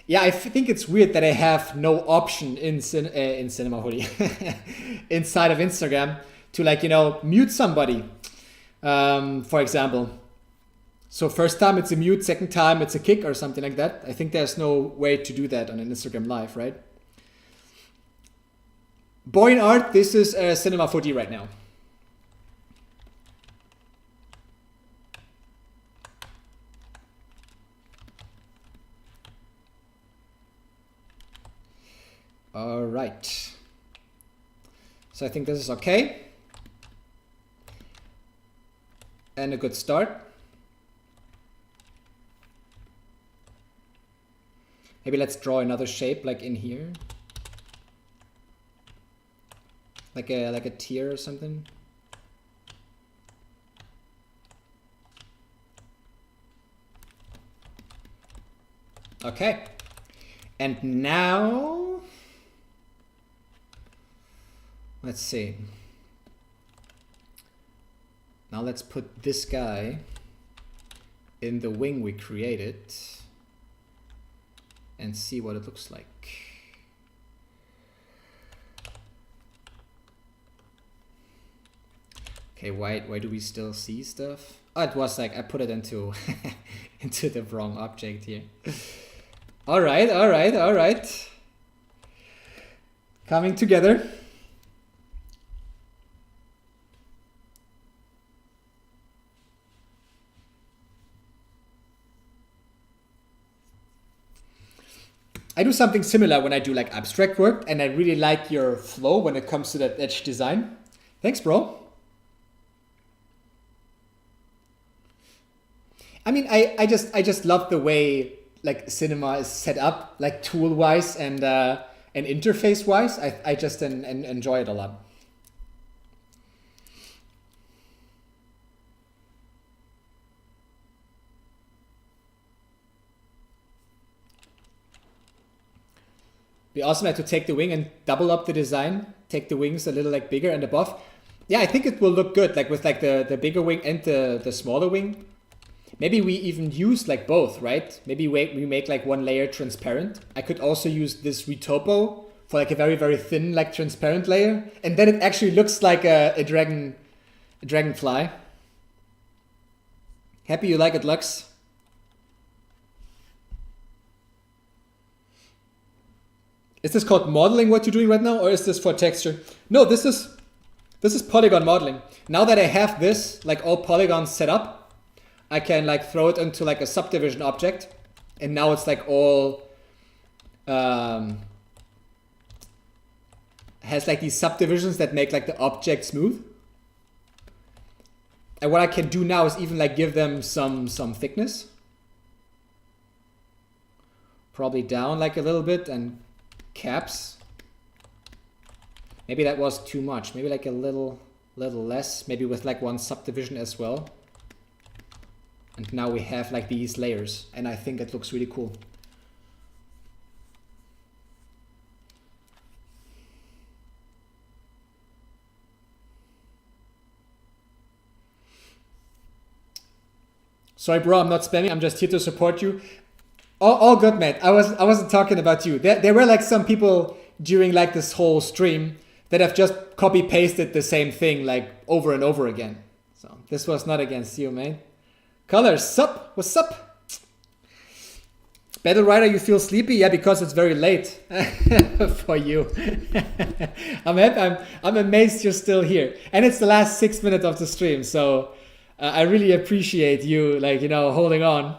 [SPEAKER 1] Yeah, I think it's weird that I have no option in Cinema Hoodie inside of Instagram to like, you know, mute somebody. For example, so first time it's a mute, second time it's a kick or something like that. I think there's no way to do that on an Instagram live, right? Boring art, this is Cinema 4D right now. All right. So I think this is okay. And a good start. Maybe let's draw another shape like in here. Like a tear or something. Okay. And now let's see. Now let's put this guy in the wing we created and see what it looks like. Okay, why do we still see stuff? Oh, it was like I put it into into the wrong object here. All right. Coming together. I do something similar when I do like abstract work, and I really like your flow when it comes to that edge design. Thanks, bro. I mean, I just love the way like cinema is set up, like tool wise and interface wise. I just enjoy it a lot. We also have to take the wing and double up the design, take the wings a little like bigger and above. Yeah, I think it will look good, like with like the bigger wing and the smaller wing. Maybe we even use like both, right? Maybe we make like one layer transparent. I could also use this retopo for like a very, very thin, like transparent layer. And then it actually looks like a dragonfly. Happy you like it, Lux? Is this called modeling what you're doing right now, or is this for texture? No, this is polygon modeling. Now that I have this, like all polygons set up, I can like throw it into like a subdivision object, and now it's like all has like these subdivisions that make like the object smooth. And what I can do now is even like give them some thickness. Probably down like a little bit, and caps. Maybe that was too much. Maybe like a little less. Maybe with like one subdivision as well. And now we have like these layers, and I think it looks really cool. Sorry, bro, I'm not spamming. I'm just here to support you. All good, man. I wasn't talking about you. There were like some people during like this whole stream that have just copy pasted the same thing like over and over again. So this was not against you, man. Colors, sup? What's up? Battle Rider, you feel sleepy? Yeah, because it's very late for you. I'm amazed you're still here, and it's the last 6 minutes of the stream. So I really appreciate you, like, you know, holding on.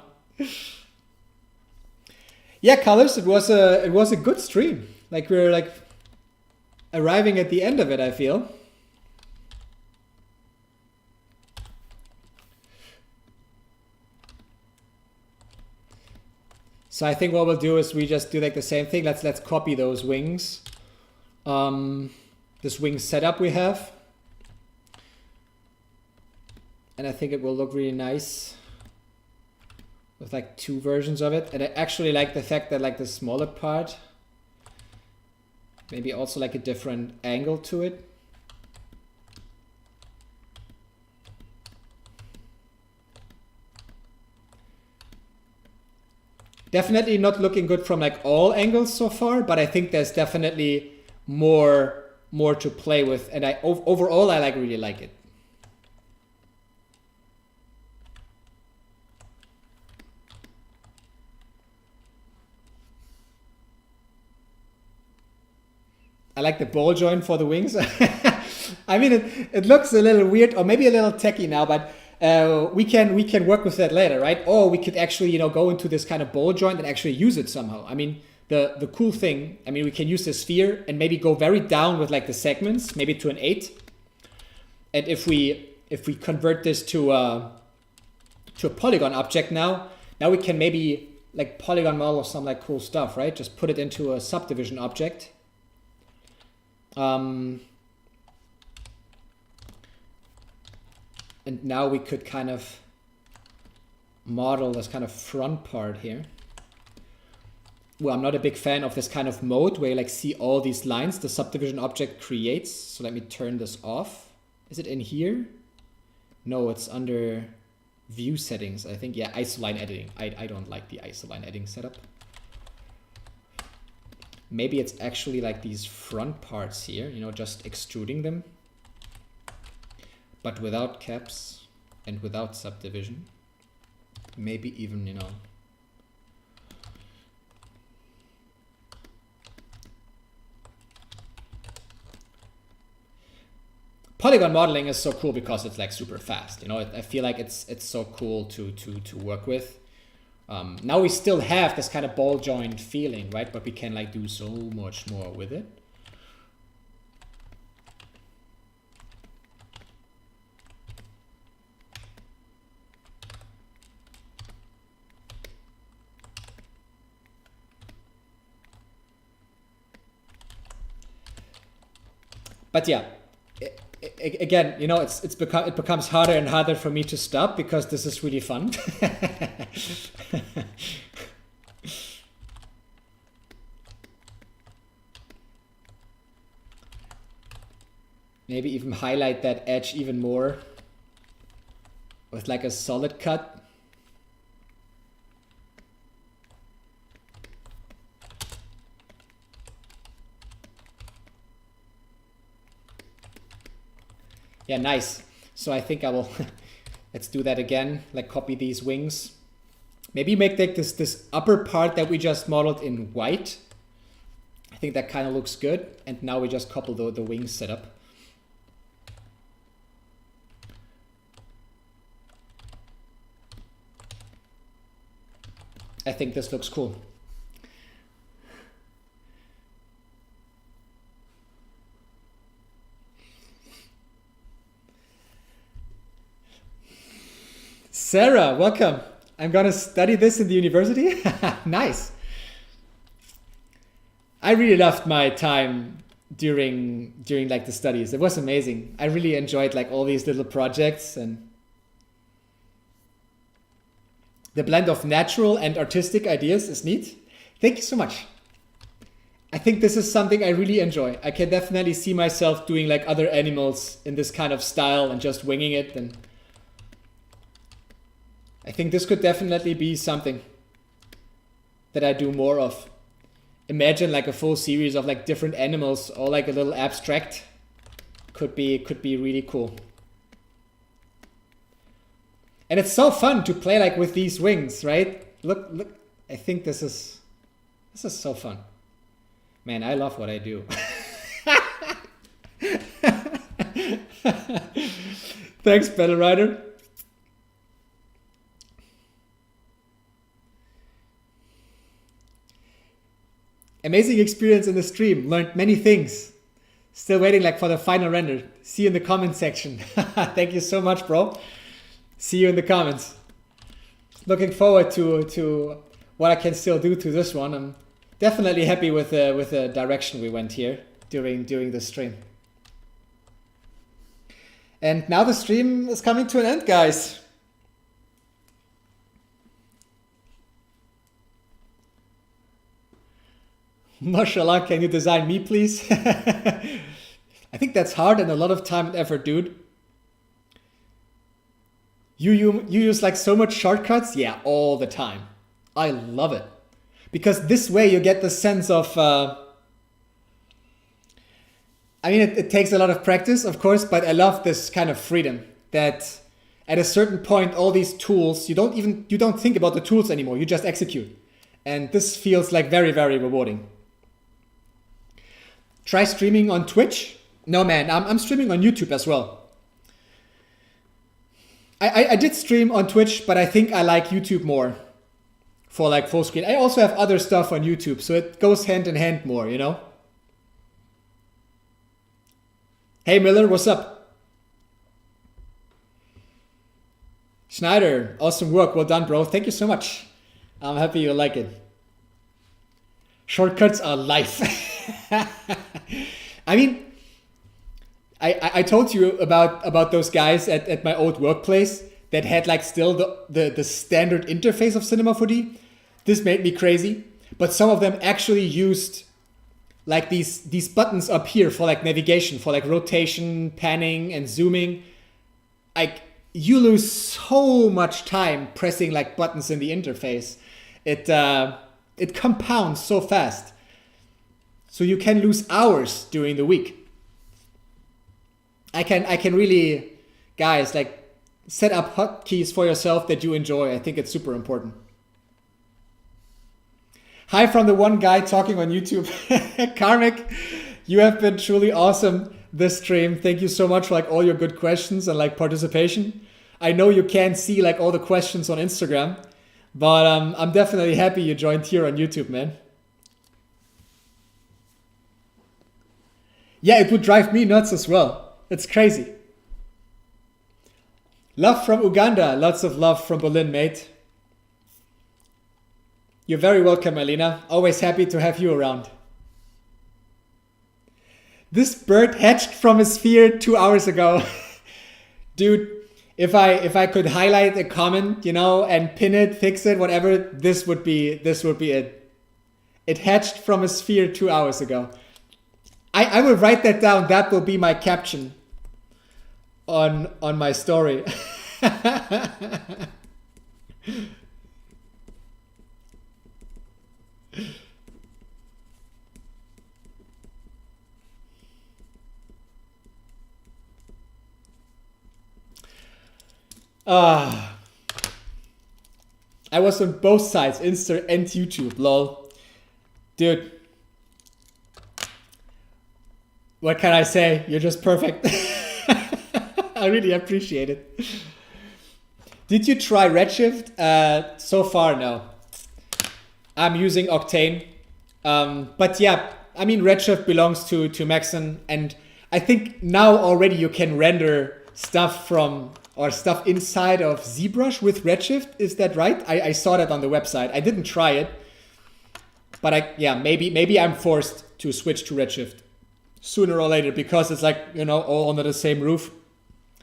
[SPEAKER 1] Yeah, Colors, it was a good stream. Like, we're like arriving at the end of it, I feel. So I think what we'll do is we just do like the same thing. Let's copy those wings. This wing setup we have. And I think it will look really nice with like two versions of it. And I actually like the fact that like the smaller part, maybe also like a different angle to it. Definitely not looking good from like all angles so far, but I think there's definitely more to play with, and overall I really like it. I like the ball joint for the wings. I mean, it looks a little weird or maybe a little tacky now, but we can work with that later, right? Or we could actually, you know, go into this kind of ball joint and actually use it somehow. I mean, the cool thing, I mean, we can use the sphere and maybe go very down with like the segments, maybe to an 8. And if we convert this to a polygon object now we can maybe like polygon model some like cool stuff, right? Just put it into a subdivision object. And now we could kind of model this kind of front part here. Well, I'm not a big fan of this kind of mode where you like see all these lines the subdivision object creates. So let me turn this off. Is it in here? No, it's under view settings, I think. Yeah, isoline editing. I don't like the isoline editing setup. Maybe it's actually like these front parts here, you know, just extruding them, but without caps and without subdivision. Maybe even, you know, polygon modeling is so cool because it's like super fast. You know, I feel like it's so cool to work with. Now we still have this kind of ball joint feeling, right? But we can like do so much more with it. But yeah, again, you know, it becomes harder and harder for me to stop because this is really fun. Maybe even highlight that edge even more with like a solid cut. Yeah, nice. So I think I will, let's do that again, like copy these wings. Maybe make like this upper part that we just modeled in white. I think that kind of looks good. And now we just couple the wing setup. I think this looks cool. Sarah, welcome. I'm gonna study this in the university. Nice. I really loved my time during like the studies. It was amazing. I really enjoyed like all these little projects, and the blend of natural and artistic ideas is neat. Thank you so much. I think this is something I really enjoy. I can definitely see myself doing like other animals in this kind of style and just winging it. And I think this could definitely be something that I do more of. Imagine like a full series of like different animals, or like a little abstract. Could be really cool. And it's so fun to play like with these wings, right? Look, I think this is so fun. Man, I love what I do. Thanks, Battle Rider. Amazing experience in the stream. Learned many things. Still waiting like for the final render. See you in the comment section. Thank you so much, bro. See you in the comments. Looking forward to what I can still do to this one. I'm definitely happy with the direction we went here during the stream. And now the stream is coming to an end, guys. Mashallah, can you design me, please? I think that's hard and a lot of time and effort, dude. You use like so much shortcuts? Yeah, all the time. I love it. Because this way you get the sense of... I mean, it takes a lot of practice, of course, but I love this kind of freedom. That at a certain point, all these tools, you don't think about the tools anymore. You just execute. And this feels like very, very rewarding. Try streaming on Twitch? No, man, I'm streaming on YouTube as well. I did stream on Twitch, but I think I like YouTube more for like full screen. I also have other stuff on YouTube, so it goes hand in hand more, you know? Hey Miller, what's up? Schneider, awesome work. Well done, bro. Thank you so much. I'm happy you like it. Shortcuts are life. I mean, I told you about those guys at my old workplace that had like still the standard interface of Cinema 4D. This made me crazy. But some of them actually used like these buttons up here for like navigation, for like rotation, panning, and zooming. Like you lose so much time pressing like buttons in the interface. It compounds so fast. So you can lose hours during the week. I can really, guys, like set up hotkeys for yourself that you enjoy. I think it's super important. Hi from the one guy talking on YouTube. Karmik, you have been truly awesome this stream. Thank you so much for like all your good questions and like participation. I know you can't see like all the questions on Instagram, but I'm definitely happy you joined here on YouTube, man. Yeah, it would drive me nuts as well. It's crazy. Love from Uganda. Lots of love from Berlin, mate. You're very welcome, Alina. Always happy to have you around. This bird hatched from a sphere 2 hours ago. Dude, if I could highlight a comment, you know, and pin it, fix it, whatever, this would be it. It hatched from a sphere 2 hours ago. I will write that down. That will be my caption on my story. I was on both sides, Insta and YouTube, lol. Dude. What can I say? You're just perfect. I really appreciate it. Did you try Redshift? So far, no. I'm using Octane. But yeah, I mean, Redshift belongs to Maxon. And I think now already you can render stuff from or stuff inside of ZBrush with Redshift. Is that right? I saw that on the website. I didn't try it, but yeah, maybe I'm forced to switch to Redshift sooner or later because it's like, you know, all under the same roof.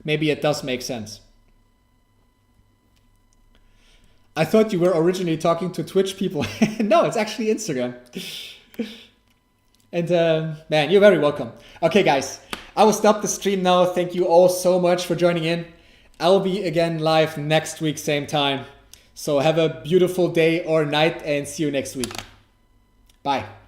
[SPEAKER 1] Maybe it does make sense. I thought you were originally talking to Twitch people. No, it's actually Instagram. And man, you're very welcome. Okay, guys, I will stop the stream now. Thank you all so much for joining in. I'll be again live next week, same time. So have a beautiful day or night and see you next week. Bye.